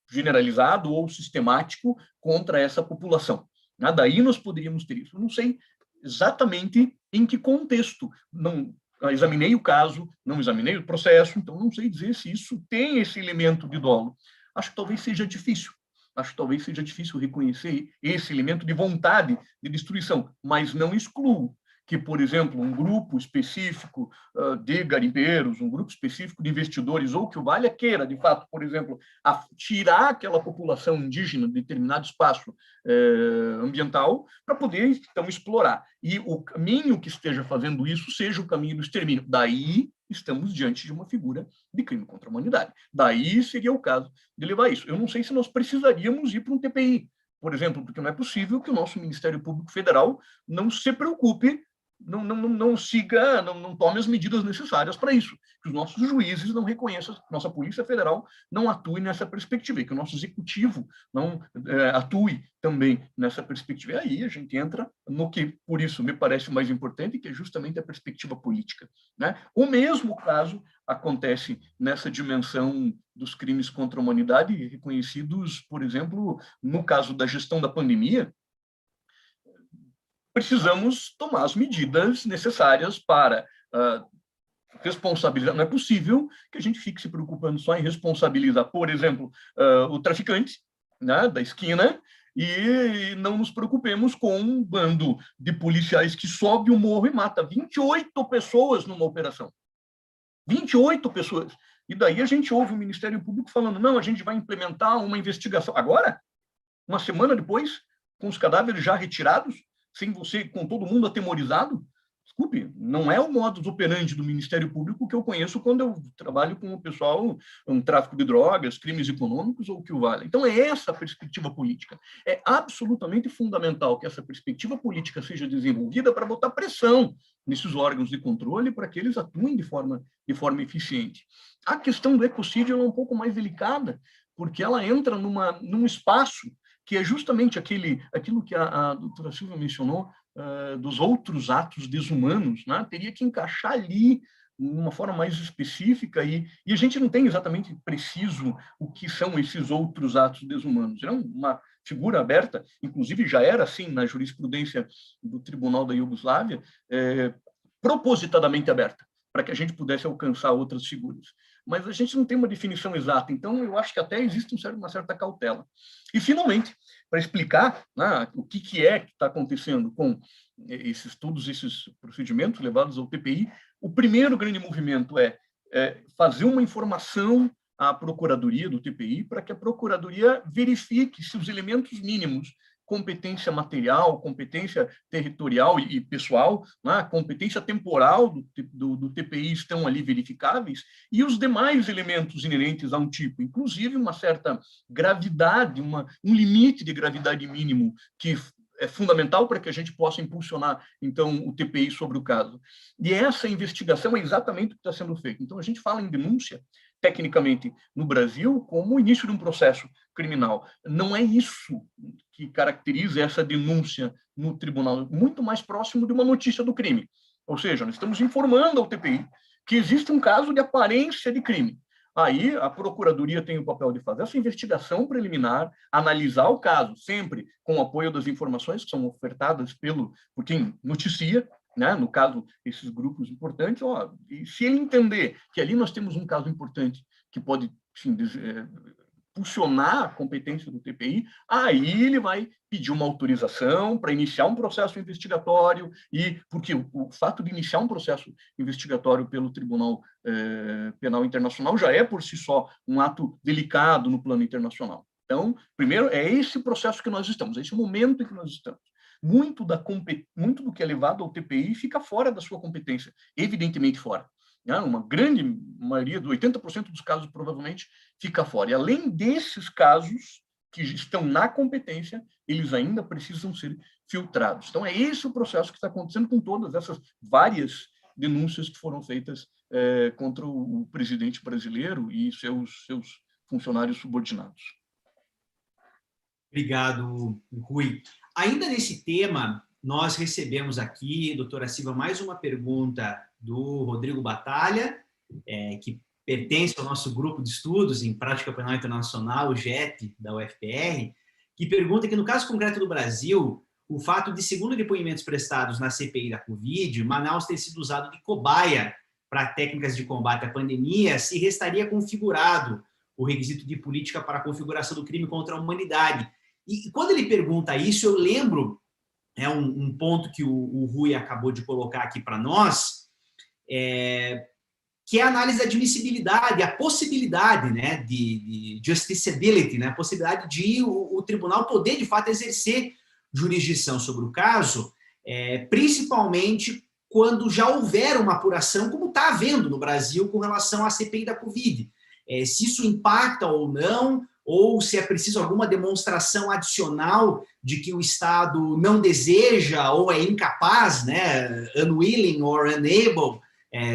generalizado ou sistemático contra essa população. Daí nós poderíamos ter isso. Eu não sei exatamente em que contexto. Não examinei o caso, não examinei o processo, então não sei dizer se isso tem esse elemento de dolo. Acho que talvez seja difícil. Reconhecer esse elemento de vontade de destruição, mas não excluo que, por exemplo, um grupo específico de garimpeiros, um grupo específico de investidores, ou que o Vale queira, de fato, por exemplo, tirar aquela população indígena de determinado espaço ambiental para poder, então, explorar. E o caminho que esteja fazendo isso seja o caminho do extermínio. Daí estamos diante de uma figura de crime contra a humanidade. Daí seria o caso de levar isso. Eu não sei se nós precisaríamos ir para um TPI, por exemplo, porque não é possível que o nosso Ministério Público Federal não se preocupe, não tome as medidas necessárias para isso, que os nossos juízes não reconheçam, que nossa Polícia Federal não atue nessa perspectiva, e que o nosso Executivo não atue também nessa perspectiva. E aí a gente entra no que, por isso, me parece mais importante, que é justamente a perspectiva política. Né? O mesmo caso acontece nessa dimensão dos crimes contra a humanidade, reconhecidos, por exemplo, no caso da gestão da pandemia. Precisamos tomar as medidas necessárias para responsabilizar. Não é possível que a gente fique se preocupando só em responsabilizar, por exemplo, o traficante, né, da esquina, e não nos preocupemos com um bando de policiais que sobe o morro e mata 28 pessoas numa operação. 28 pessoas. E daí a gente ouve o Ministério Público falando, não, a gente vai implementar uma investigação. Agora, uma semana depois, com os cadáveres já retirados, sem você, com todo mundo atemorizado, desculpe, não é o modus operandi do Ministério Público que eu conheço quando eu trabalho com o pessoal, tráfico de drogas, crimes econômicos ou o que o vale. Então, é essa a perspectiva política. É absolutamente fundamental que essa perspectiva política seja desenvolvida para botar pressão nesses órgãos de controle para que eles atuem de forma eficiente. A questão do ecocídio é um pouco mais delicada, porque ela entra num espaço que é justamente aquilo que a doutora Silvia mencionou, dos outros atos desumanos, né? Teria que encaixar ali de uma forma mais específica e a gente não tem exatamente preciso o que são esses outros atos desumanos. É uma figura aberta, inclusive já era assim na jurisprudência do Tribunal da Iugoslávia, propositadamente aberta, para que a gente pudesse alcançar outras figuras. Mas a gente não tem uma definição exata, então eu acho que até existe uma certa cautela. E, finalmente, para explicar, né, o que está acontecendo com todos esses procedimentos levados ao TPI, o primeiro grande movimento é fazer uma informação à Procuradoria do TPI para que a Procuradoria verifique se os elementos mínimos, competência material, competência territorial e pessoal, né, competência temporal do TPI estão ali verificáveis, e os demais elementos inerentes a um tipo, inclusive uma certa gravidade, um limite de gravidade mínimo que é fundamental para que a gente possa impulsionar, então, o TPI sobre o caso. E essa investigação é exatamente o que está sendo feito. Então, a gente fala em denúncia, tecnicamente, no Brasil, como o início de um processo criminal. Não é isso que caracteriza essa denúncia no tribunal, muito mais próximo de uma notícia do crime. Ou seja, nós estamos informando ao TPI que existe um caso de aparência de crime. Aí a Procuradoria tem o papel de fazer essa investigação preliminar, analisar o caso, sempre com o apoio das informações que são ofertadas por quem noticia, né? No caso, esses grupos importantes. E se ele entender que ali nós temos um caso importante que pode, enfim, impulsionar a competência do TPI, aí ele vai pedir uma autorização para iniciar um processo investigatório, porque o fato de iniciar um processo investigatório pelo Tribunal Penal Internacional já é, por si só, um ato delicado no plano internacional. Então, primeiro, é esse processo que nós estamos, é esse momento em que nós estamos. Muito do que é levado ao TPI fica fora da sua competência, evidentemente fora. Uma grande maioria, 80% dos casos, provavelmente, fica fora. E, além desses casos que estão na competência, eles ainda precisam ser filtrados. Então, é esse o processo que está acontecendo com todas essas várias denúncias que foram feitas contra o presidente brasileiro e seus funcionários subordinados. Obrigado, Rui. Ainda nesse tema, nós recebemos aqui, doutora Silva, mais uma pergunta do Rodrigo Batalha, que pertence ao nosso grupo de estudos em Prática Penal Internacional, o GEP, da UFPR, que pergunta que, no caso concreto do Brasil, o fato de, segundo depoimentos prestados na CPI da Covid, Manaus ter sido usado de cobaia para técnicas de combate à pandemia, se restaria configurado o requisito de política para a configuração do crime contra a humanidade. E quando ele pergunta isso, eu lembro, um ponto que o Rui acabou de colocar aqui para nós, que é a análise da admissibilidade, a possibilidade, né, de justiciability, né, a possibilidade de o tribunal poder, de fato, exercer jurisdição sobre o caso, principalmente quando já houver uma apuração, como está havendo no Brasil com relação à CPI da Covid. Se isso impacta ou não, ou se é preciso alguma demonstração adicional de que o Estado não deseja ou é incapaz, né, unwilling or unable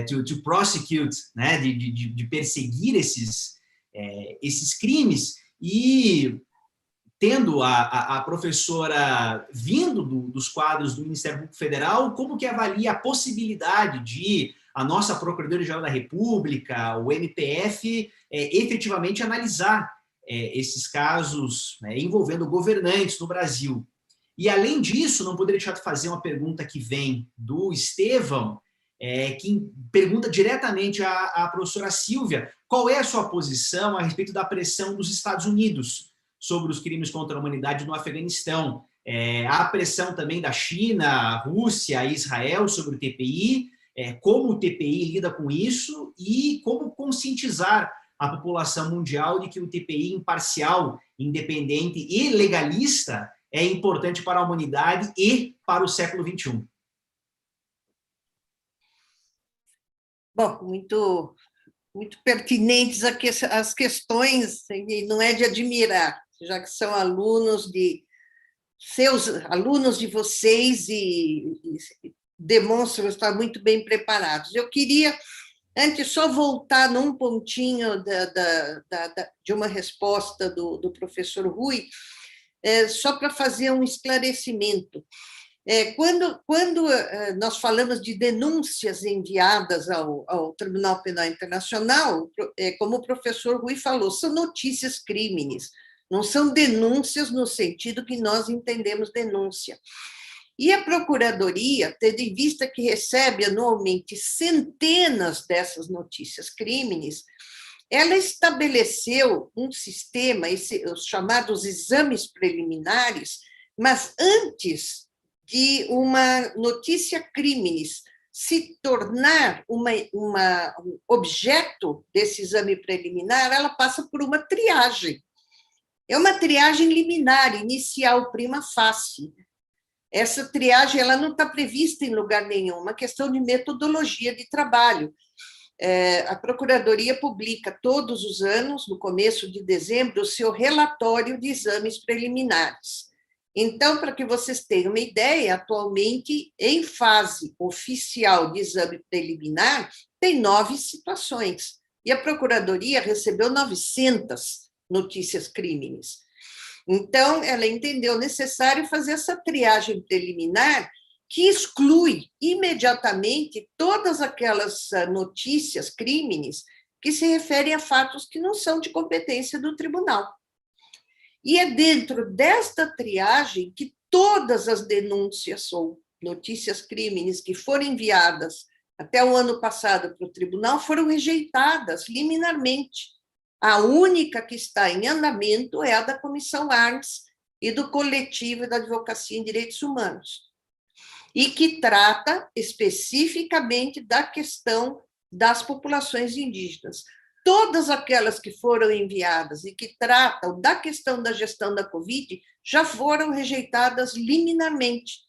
to prosecute, né, de perseguir esses crimes. E tendo a professora vindo dos quadros do Ministério Público Federal, como que avalia a possibilidade de a nossa Procuradoria-Geral da República, o MPF, efetivamente analisar esses casos, né, envolvendo governantes no Brasil. E, além disso, não poderia deixar de fazer uma pergunta que vem do Estevão, que pergunta diretamente à professora Silvia qual é a sua posição a respeito da pressão dos Estados Unidos sobre os crimes contra a humanidade no Afeganistão. Há pressão também da China, Rússia e Israel sobre o TPI, como o TPI lida com isso e como conscientizar a população mundial de que o TPI imparcial, independente e legalista é importante para a humanidade e para o século XXI. Bom, muito pertinentes as questões, e não é de admirar, já que são seus alunos de vocês e demonstram estar muito bem preparados. Eu queria, antes, só voltar num pontinho de uma resposta do professor Rui, só para fazer um esclarecimento. Quando nós falamos de denúncias enviadas ao Tribunal Penal Internacional, como o professor Rui falou, são notícias crimes, não são denúncias no sentido que nós entendemos denúncia. E a Procuradoria, tendo em vista que recebe anualmente centenas dessas notícias crimes, ela estabeleceu um sistema, os chamados exames preliminares, mas antes de uma notícia crimes se tornar um objeto desse exame preliminar, ela passa por uma triagem. É uma triagem liminar, inicial, prima facie. Essa triagem ela não está prevista em lugar nenhum, uma questão de metodologia de trabalho. A Procuradoria publica todos os anos, no começo de dezembro, o seu relatório de exames preliminares. Então, para que vocês tenham uma ideia, atualmente, em fase oficial de exame preliminar, tem 9 situações. E a Procuradoria recebeu 900 notícias crimes. Então, ela entendeu necessário fazer essa triagem preliminar que exclui imediatamente todas aquelas notícias, crimes, que se referem a fatos que não são de competência do tribunal. E é dentro desta triagem que todas as denúncias ou notícias crimes que foram enviadas até o ano passado para o tribunal foram rejeitadas liminarmente. A única que está em andamento é a da Comissão Arns e do Coletivo da Advocacia em Direitos Humanos, e que trata especificamente da questão das populações indígenas. Todas aquelas que foram enviadas e que tratam da questão da gestão da Covid já foram rejeitadas liminarmente,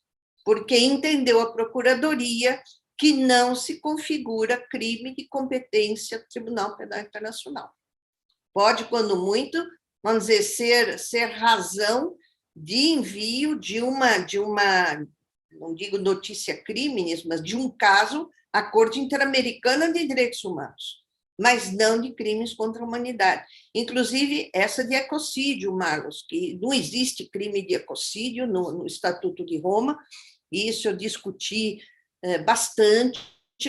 porque entendeu a Procuradoria que não se configura crime de competência do Tribunal Penal Internacional. Pode, quando muito, vamos dizer, ser razão de envio de uma, não digo notícia crimes, mas de um caso à Corte Interamericana de Direitos Humanos, mas não de crimes contra a humanidade. Inclusive, essa de ecocídio, Marlos, que não existe crime de ecocídio no Estatuto de Roma, e isso eu discuti bastante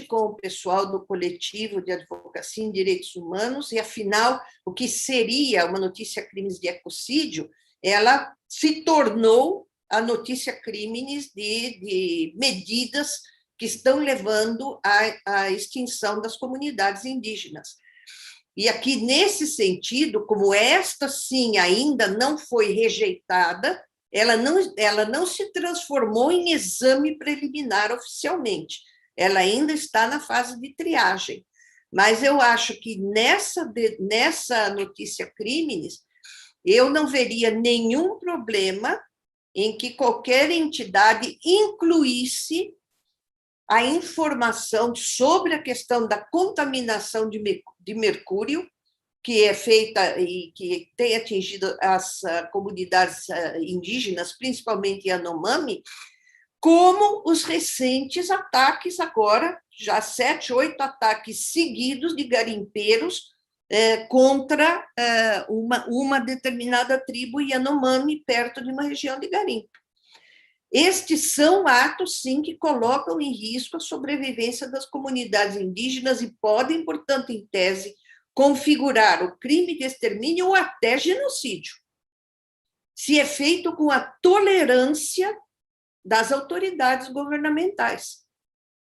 com o pessoal do Coletivo de Advocacia em Direitos Humanos, e, afinal, o que seria uma notícia crimes de ecocídio, ela se tornou a notícia crimes de medidas que estão levando à extinção das comunidades indígenas. E aqui, nesse sentido, como esta, sim, ainda não foi rejeitada, ela não se transformou em exame preliminar oficialmente, ela ainda está na fase de triagem. Mas eu acho que nessa notícia crimes, eu não veria nenhum problema em que qualquer entidade incluísse a informação sobre a questão da contaminação de mercúrio, que é feita e que tem atingido as comunidades indígenas, principalmente Yanomami, como os recentes ataques agora, já 7, 8 ataques seguidos de garimpeiros contra uma determinada tribo Yanomami, perto de uma região de garimpo. Estes são atos, sim, que colocam em risco a sobrevivência das comunidades indígenas e podem, portanto, em tese, configurar o crime de extermínio ou até genocídio, se é feito com a tolerância das autoridades governamentais.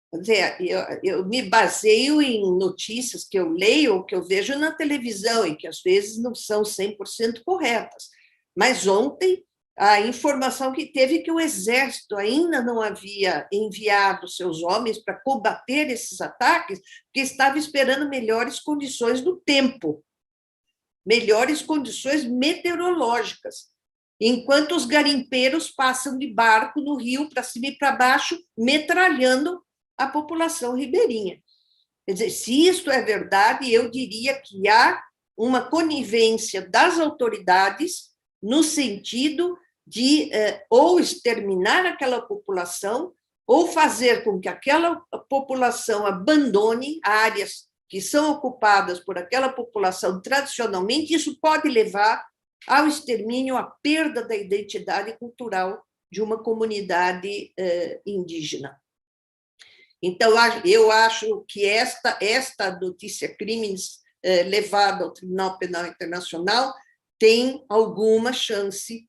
Quer dizer, eu me baseio em notícias que eu leio ou que eu vejo na televisão e que às vezes não são 100% corretas. Mas ontem a informação que teve que o Exército ainda não havia enviado seus homens para combater esses ataques, porque estava esperando melhores condições do tempo, melhores condições meteorológicas, enquanto os garimpeiros passam de barco no rio para cima e para baixo, metralhando a população ribeirinha. Quer dizer, se isto é verdade, eu diria que há uma conivência das autoridades no sentido de ou exterminar aquela população ou fazer com que aquela população abandone áreas que são ocupadas por aquela população tradicionalmente. Isso pode levar ao extermínio, à perda da identidade cultural de uma comunidade indígena. Então, eu acho que esta notícia crimes levada ao Tribunal Penal Internacional tem alguma chance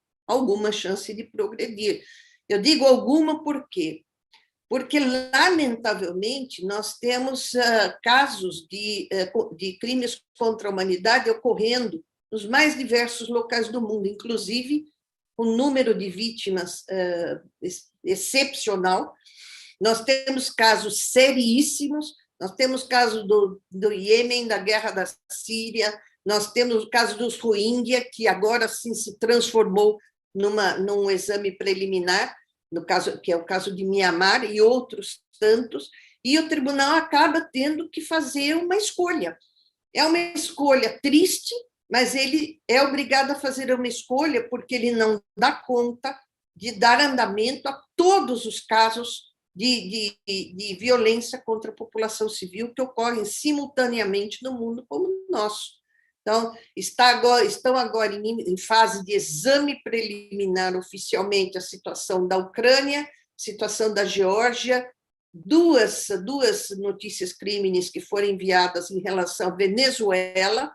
de progredir. Eu digo alguma por quê? Porque, lamentavelmente, nós temos casos de crimes contra a humanidade ocorrendo nos mais diversos locais do mundo, inclusive um número de vítimas excepcional. Nós temos casos seríssimos, nós temos casos do Iêmen, da guerra da Síria, nós temos o caso dos Rohingya, que agora sim se transformou num exame preliminar, no caso, que é o caso de Mianmar, e outros tantos, e o tribunal acaba tendo que fazer uma escolha. É uma escolha triste, mas ele é obrigado a fazer uma escolha porque ele não dá conta de dar andamento a todos os casos de violência contra a população civil que ocorrem simultaneamente no mundo como o nosso. Então, estão agora em fase de exame preliminar oficialmente a situação da Ucrânia, a situação da Geórgia, duas notícias crimes que foram enviadas em relação à Venezuela,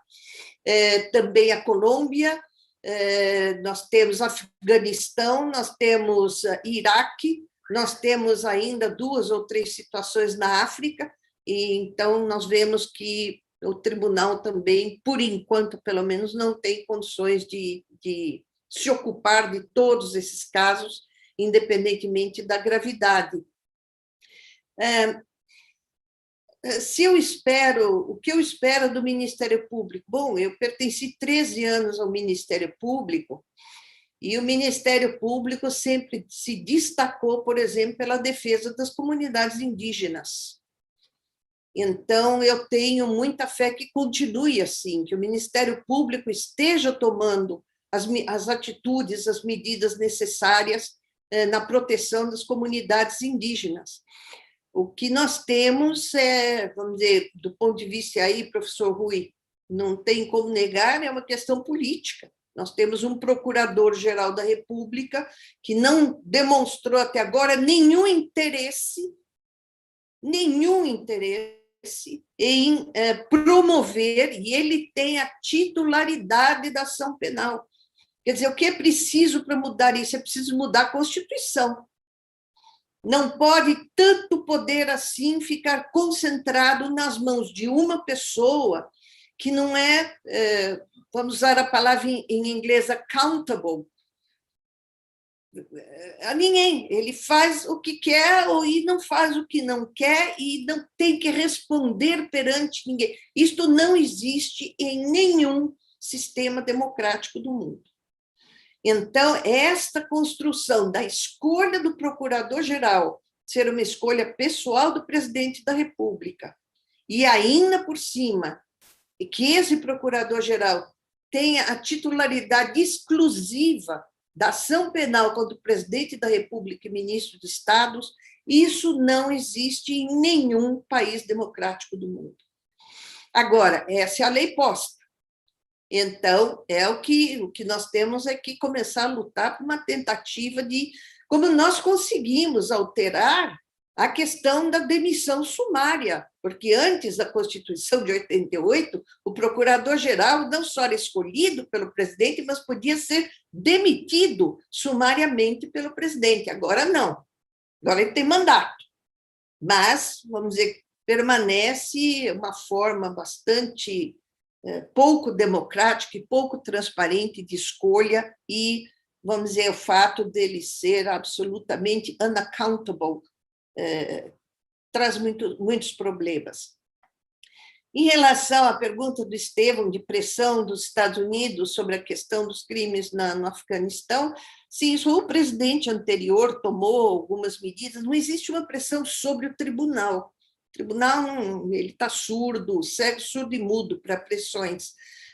também a Colômbia, nós temos Afeganistão, nós temos Iraque, nós temos ainda 2 ou 3 situações na África, e então nós vemos que o tribunal também, por enquanto, pelo menos, não tem condições de se ocupar de todos esses casos, independentemente da gravidade. O que eu espero do Ministério Público? Bom, eu pertenci 13 anos ao Ministério Público, e o Ministério Público sempre se destacou, por exemplo, pela defesa das comunidades indígenas. Então, eu tenho muita fé que continue assim, que o Ministério Público esteja tomando as atitudes, as medidas necessárias na proteção das comunidades indígenas. O que nós temos vamos dizer, do ponto de vista aí, professor Rui, não tem como negar, é uma questão política. Nós temos um procurador-geral da República que não demonstrou até agora nenhum interesse em promover, e ele tem a titularidade da ação penal. Quer dizer, o que é preciso para mudar isso? É preciso mudar a Constituição. Não pode tanto poder assim ficar concentrado nas mãos de uma pessoa que não vamos usar a palavra em inglês, accountable, a ninguém. Ele faz o que quer e não faz o que não quer e não tem que responder perante ninguém. Isto não existe em nenhum sistema democrático do mundo. Então, esta construção da escolha do procurador-geral ser uma escolha pessoal do presidente da República, e ainda por cima, que esse procurador-geral tenha a titularidade exclusiva da ação penal contra o presidente da República e ministro de Estados, isso não existe em nenhum país democrático do mundo. Agora, essa é a lei posta. Então, o que nós temos é que começar a lutar por uma tentativa de como nós conseguimos alterar a questão da demissão sumária, porque antes da Constituição de 88, o procurador-geral não só era escolhido pelo presidente, mas podia ser demitido sumariamente pelo presidente. Agora não. Agora ele tem mandato. Mas, vamos dizer, permanece uma forma bastante pouco democrática e pouco transparente de escolha e vamos dizer, o fato dele ser absolutamente unaccountable traz muitos problemas. Em relação à pergunta do Estevão, de pressão dos Estados Unidos sobre a questão dos crimes no Afeganistão, sim, o presidente anterior tomou algumas medidas, não existe uma pressão sobre o tribunal. O tribunal ele está surdo, cego, surdo e mudo para pressões.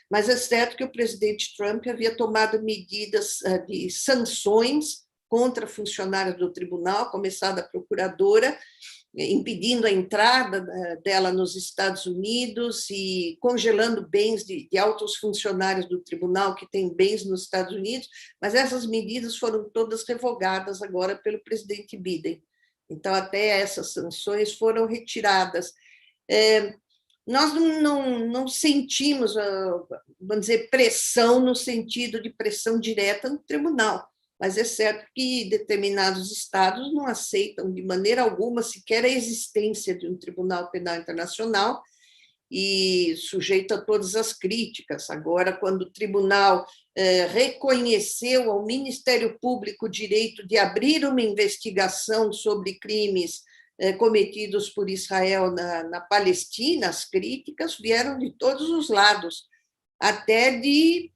Mas é certo que o presidente Trump havia tomado medidas de sanções contra funcionários do tribunal, começando a procuradora, impedindo a entrada dela nos Estados Unidos e congelando bens de altos funcionários do tribunal que têm bens nos Estados Unidos, mas essas medidas foram todas revogadas agora pelo presidente Biden. Então, até essas sanções foram retiradas. Nós não sentimos, vamos dizer, pressão no sentido de pressão direta no tribunal, mas é certo que determinados estados não aceitam de maneira alguma sequer a existência de um Tribunal Penal Internacional e sujeito a todas as críticas. Agora, quando o tribunal reconheceu ao Ministério Público o direito de abrir uma investigação sobre crimes cometidos por Israel na Palestina, as críticas vieram de todos os lados, até de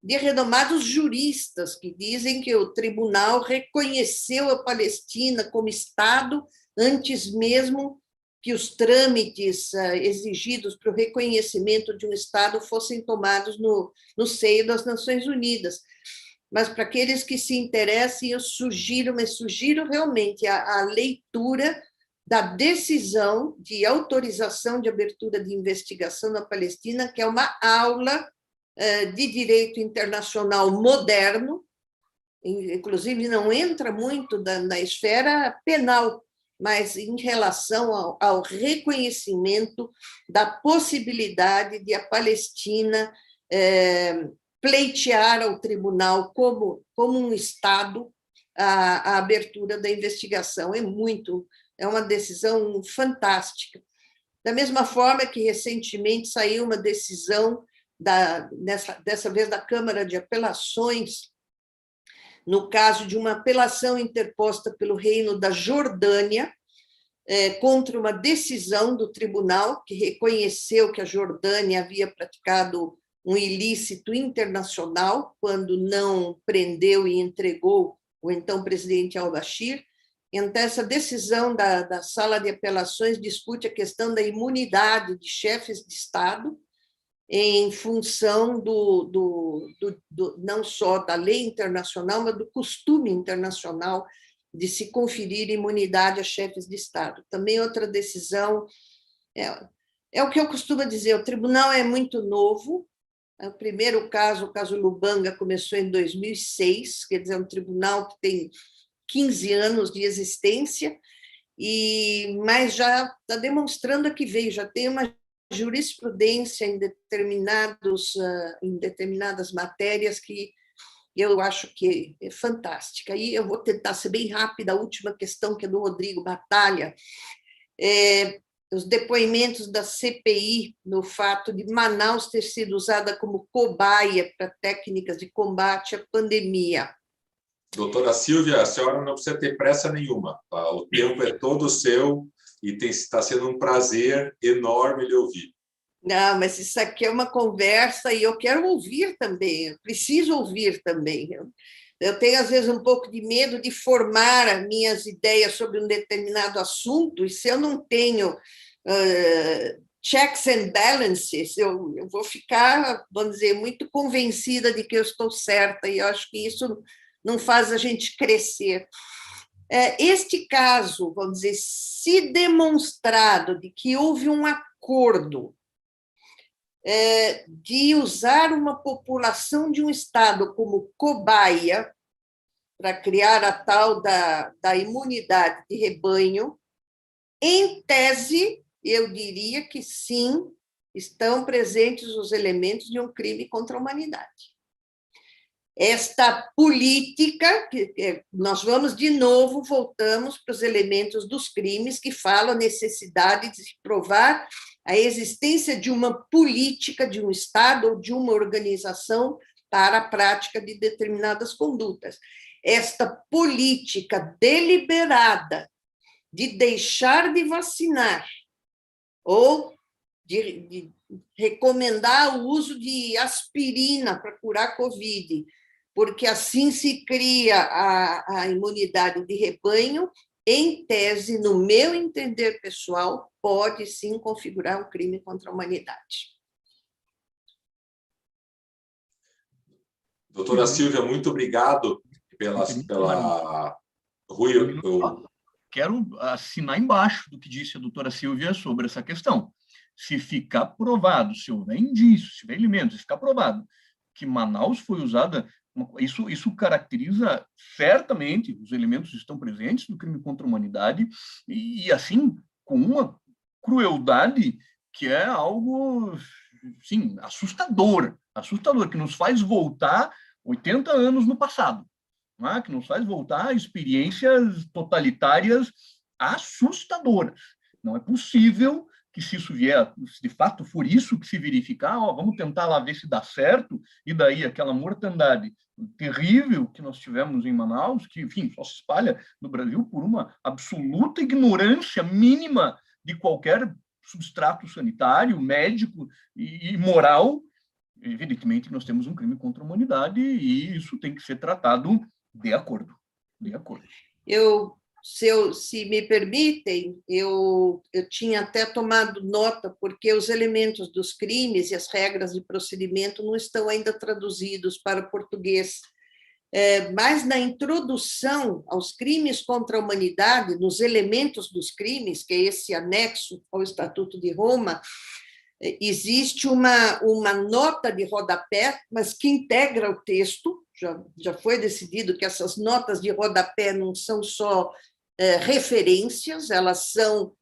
renomados juristas que dizem que o tribunal reconheceu a Palestina como Estado antes mesmo que os trâmites exigidos para o reconhecimento de um Estado fossem tomados no seio das Nações Unidas. Mas para aqueles que se interessem, eu sugiro realmente a leitura da decisão de autorização de abertura de investigação na Palestina, que é uma aula de direito internacional moderno, inclusive não entra muito na esfera penal, mas em relação ao reconhecimento da possibilidade de a Palestina pleitear ao tribunal como um Estado a abertura da investigação. É uma decisão fantástica. Da mesma forma que recentemente saiu uma decisão dessa vez da Câmara de Apelações, no caso de uma apelação interposta pelo Reino da Jordânia contra uma decisão do tribunal que reconheceu que a Jordânia havia praticado um ilícito internacional quando não prendeu e entregou o então presidente al-Bashir. Então, essa decisão da Sala de Apelações discute a questão da imunidade de chefes de Estado em função não só da lei internacional, mas do costume internacional de se conferir imunidade a chefes de Estado. Também outra decisão, é o que eu costumo dizer, o tribunal é muito novo. O primeiro caso, o caso Lubanga, começou em 2006, quer dizer, é um tribunal que tem 15 anos de existência, mas já está demonstrando que veio, já tem uma jurisprudência em determinadas matérias que eu acho que é fantástica. Aí eu vou tentar ser bem rápida, a última questão, que é do Rodrigo Batalha, os depoimentos da CPI no fato de Manaus ter sido usada como cobaia para técnicas de combate à pandemia. Doutora Silvia, a senhora não precisa ter pressa nenhuma. O tempo é todo seu e está sendo um prazer enorme lhe ouvir. Não, mas isso aqui é uma conversa e eu quero ouvir também, eu preciso ouvir também. Eu tenho, às vezes, um pouco de medo de formar as minhas ideias sobre um determinado assunto, e se eu não tenho checks and balances, eu vou ficar, vamos dizer, muito convencida de que eu estou certa, e eu acho que isso não faz a gente crescer. Este caso, vamos dizer, se demonstrado de que houve um acordo de usar uma população de um Estado como cobaia para criar a tal da imunidade de rebanho, em tese, eu diria que sim, estão presentes os elementos de um crime contra a humanidade. Esta política, nós vamos de novo, voltamos para os elementos dos crimes que falam a necessidade de se provar a existência de uma política de um Estado ou de uma organização para a prática de determinadas condutas. Esta política deliberada de deixar de vacinar ou de recomendar o uso de aspirina para curar Covid, porque assim se cria a imunidade de rebanho, em tese, no meu entender pessoal, pode sim configurar um crime contra a humanidade. Doutora Silvia, muito obrigado pela... Rui, Quero assinar embaixo do que disse a doutora Silvia sobre essa questão. Se ficar provado, se houver indícios, se houver elementos, se ficar provado que Manaus foi usada, isso caracteriza certamente, os elementos estão presentes do crime contra a humanidade, e assim, com uma crueldade que é algo, sim, assustador, que nos faz voltar 80 anos no passado, né? Que nos faz voltar a experiências totalitárias assustadoras. Não é possível que, se isso vier, se de fato for isso que se verificar, vamos tentar lá ver se dá certo, e daí aquela mortandade terrível que nós tivemos em Manaus, que, enfim, só se espalha no Brasil por uma absoluta ignorância mínima de qualquer substrato sanitário, médico e moral. Evidentemente, nós temos um crime contra a humanidade e isso tem que ser tratado de acordo. De acordo. Se me permitem, eu tinha até tomado nota, porque os elementos dos crimes e as regras de procedimento não estão ainda traduzidos para o português. Mas na introdução aos crimes contra a humanidade, nos elementos dos crimes, que é esse anexo ao Estatuto de Roma, existe uma nota de rodapé, mas que integra o texto. Já foi decidido que essas notas de rodapé não são só referências, elas são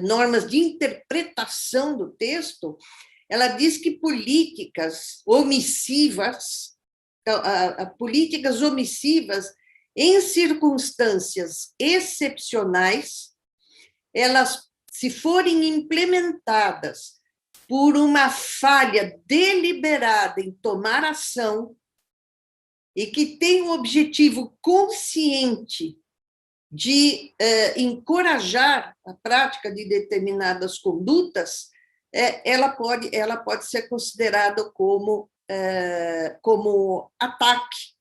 normas de interpretação do texto. Ela diz que políticas omissivas, em circunstâncias excepcionais, elas, se forem implementadas por uma falha deliberada em tomar ação e que tem o objetivo consciente de encorajar a prática de determinadas condutas, ela pode ser considerada como ataque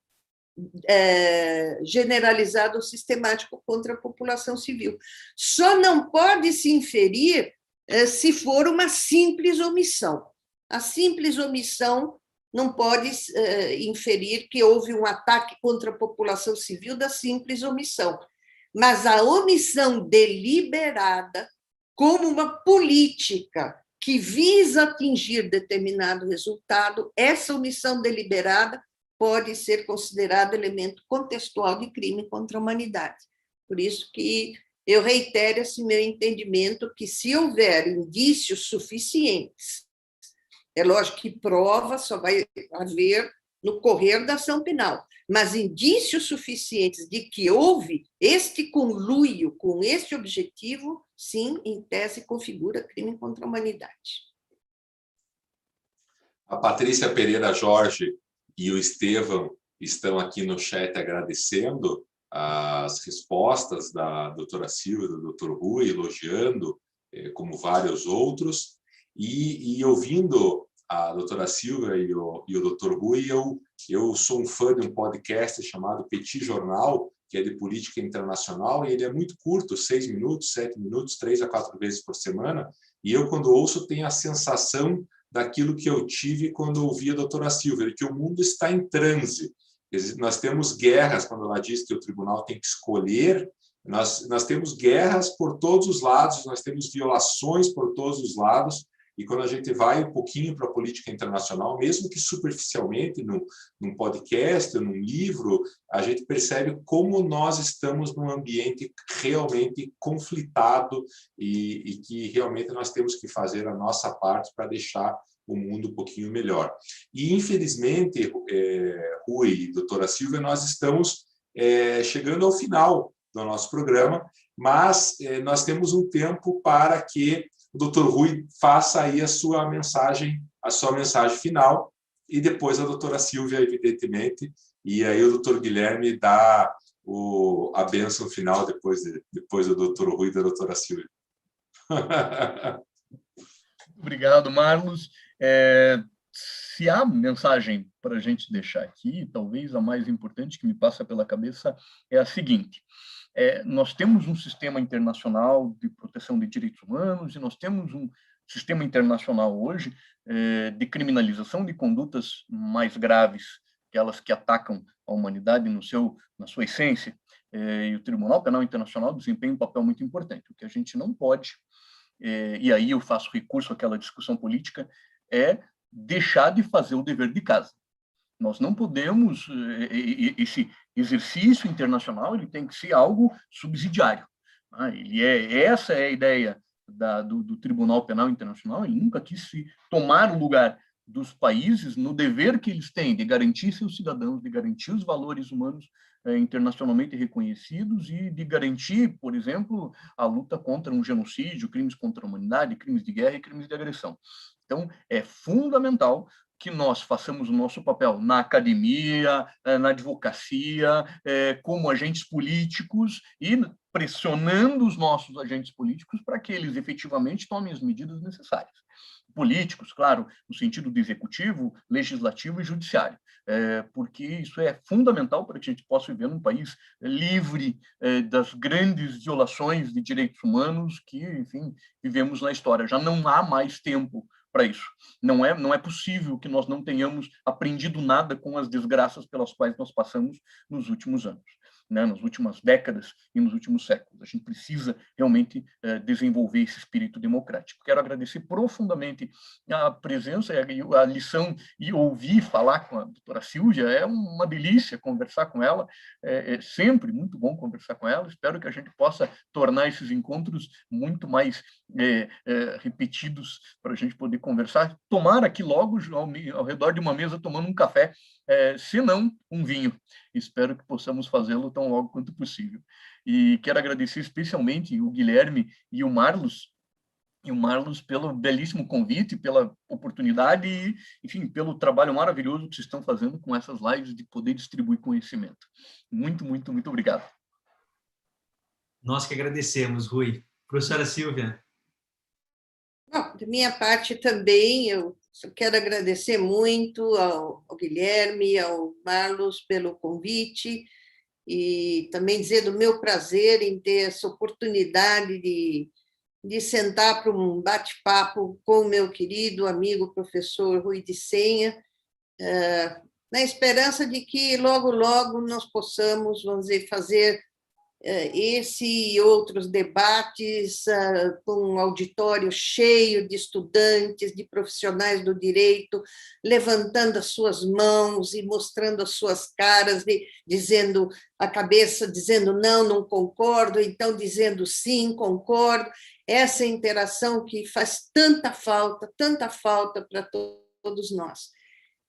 generalizado ou sistemático contra a população civil. Só não pode se inferir se for uma simples omissão. A simples omissão não pode inferir que houve um ataque contra a população civil da simples omissão. Mas a omissão deliberada, como uma política que visa atingir determinado resultado, essa omissão deliberada pode ser considerada elemento contextual de crime contra a humanidade. Por isso que eu reitero esse meu entendimento que, se houver indícios suficientes, é lógico que prova só vai haver no correr da ação penal, mas indícios suficientes de que houve este conluio com este objetivo, sim, em tese, configura crime contra a humanidade. A Patrícia Pereira Jorge e o Estevão estão aqui no chat agradecendo as respostas da doutora Silvia, do doutor Rui, elogiando, como vários outros, e ouvindo a doutora Silvia e o doutor Rui, eu sou um fã de um podcast chamado Petit Jornal, que é de política internacional, e ele é muito curto, 6 minutos, 7 minutos, 3 a 4 vezes por semana, e eu, quando ouço, tenho a sensação daquilo que eu tive quando ouvi a doutora Silvia, de que o mundo está em transe. Nós temos guerras, quando ela diz que o tribunal tem que escolher, nós temos guerras por todos os lados, nós temos violações por todos os lados, e quando a gente vai um pouquinho para a política internacional, mesmo que superficialmente, num podcast, num livro, a gente percebe como nós estamos num ambiente realmente conflitado e que realmente nós temos que fazer a nossa parte para deixar o mundo um pouquinho melhor. E, infelizmente, Rui e doutora Silvia, nós estamos chegando ao final do nosso programa, mas nós temos um tempo para que o doutor Rui faça aí a sua mensagem final, e depois a doutora Silvia, evidentemente, e aí o doutor Guilherme dá a bênção final depois do doutor Rui e da doutora Silvia. Obrigado, Marlos. Se há mensagem para a gente deixar aqui, talvez a mais importante que me passa pela cabeça é a seguinte: nós temos um sistema internacional de proteção de direitos humanos e nós temos um sistema internacional hoje de criminalização de condutas mais graves, aquelas que atacam a humanidade na sua essência, e o Tribunal Penal Internacional desempenha um papel muito importante. O que a gente não pode, e aí eu faço recurso àquela discussão política, é deixar de fazer o dever de casa. Nós não podemos, esse exercício internacional, ele tem que ser algo subsidiário. Essa é a ideia do Tribunal Penal Internacional. Ele nunca quis se tomar o lugar dos países no dever que eles têm de garantir seus cidadãos, de garantir os valores humanos internacionalmente reconhecidos e de garantir, por exemplo, a luta contra um genocídio, crimes contra a humanidade, crimes de guerra e crimes de agressão. Então, é fundamental que nós façamos o nosso papel na academia, na advocacia, como agentes políticos e pressionando os nossos agentes políticos para que eles efetivamente tomem as medidas necessárias. Políticos, claro, no sentido do executivo, legislativo e judiciário, porque isso é fundamental para que a gente possa viver num país livre das grandes violações de direitos humanos que, enfim, vivemos na história. Já não há mais tempo para isso. Não é possível que nós não tenhamos aprendido nada com as desgraças pelas quais nós passamos nos últimos anos, nas últimas décadas e nos últimos séculos. A gente precisa realmente desenvolver esse espírito democrático. Quero agradecer profundamente a presença e a lição, e ouvir falar com a doutora Silvia. É uma delícia conversar com ela, é sempre muito bom conversar com ela. Espero que a gente possa tornar esses encontros muito mais repetidos para a gente poder conversar, tomar aqui logo ao redor de uma mesa tomando um café, se não um vinho. Espero que possamos fazê-lo tão logo quanto possível. E quero agradecer especialmente o Guilherme e o Marlos pelo belíssimo convite, pela oportunidade e, enfim, pelo trabalho maravilhoso que vocês estão fazendo com essas lives de poder distribuir conhecimento. Muito, muito, muito obrigado. Nós que agradecemos, Rui. Professora Silvia. Bom, da minha parte também, eu quero agradecer muito ao Guilherme, ao Marlos pelo convite e também dizer do meu prazer em ter essa oportunidade de sentar para um bate-papo com o meu querido amigo professor Rui de Senha, na esperança de que logo, logo nós possamos, vamos dizer, fazer esse e outros debates com um auditório cheio de estudantes, de profissionais do direito, levantando as suas mãos e mostrando as suas caras, dizendo a cabeça, dizendo não concordo, então dizendo sim, concordo. Essa interação que faz tanta falta para todos nós.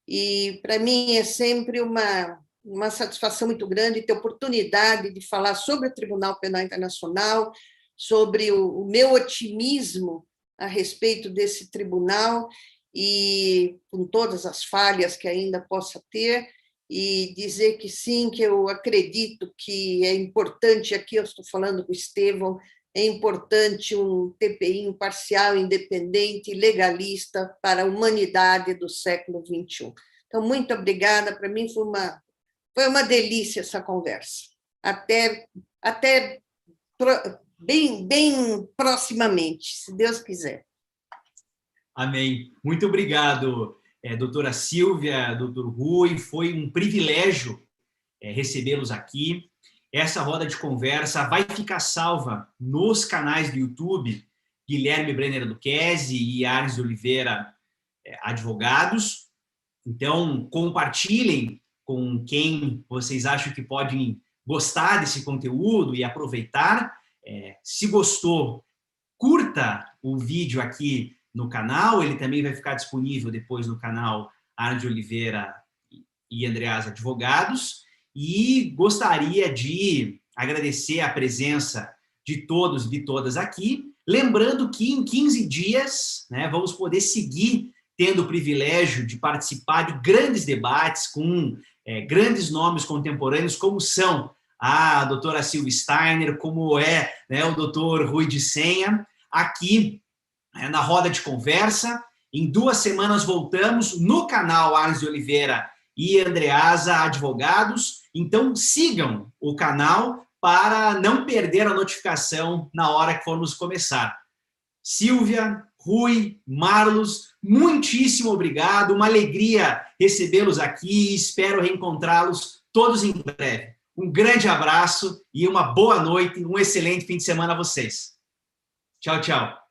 E, para mim, é sempre uma satisfação muito grande ter a oportunidade de falar sobre o Tribunal Penal Internacional, sobre o meu otimismo a respeito desse tribunal e com todas as falhas que ainda possa ter, e dizer que sim, que eu acredito que é importante, aqui eu estou falando com o Estevão, é importante um TPI imparcial, independente e legalista para a humanidade do século XXI. Então, muito obrigada, para mim foi uma delícia essa conversa. Até bem proximamente, se Deus quiser. Amém. Muito obrigado, doutora Silvia, doutor Rui. Foi um privilégio recebê-los aqui. Essa roda de conversa vai ficar salva nos canais do YouTube, Guilherme Brenner Lucchesi e Ares de Oliveira Advogados. Então, compartilhem com quem vocês acham que podem gostar desse conteúdo e aproveitar. Se gostou, curta o vídeo aqui no canal, ele também vai ficar disponível depois no canal Ares de Oliveira e Andreasa Advogados. E gostaria de agradecer a presença de todos e de todas aqui, lembrando que em 15 dias, vamos poder seguir tendo o privilégio de participar de grandes debates com grandes nomes contemporâneos, como são a doutora Silvia Steiner, como é, né, o doutor Rui de Senha, aqui na Roda de Conversa. Em 2 semanas voltamos no canal Arnes de Oliveira e Andreasa Advogados. Então sigam o canal para não perder a notificação na hora que formos começar. Silvia, Rui, Marlos, muitíssimo obrigado. Uma alegria recebê-los aqui e espero reencontrá-los todos em breve. Um grande abraço e uma boa noite, um excelente fim de semana a vocês. Tchau, tchau.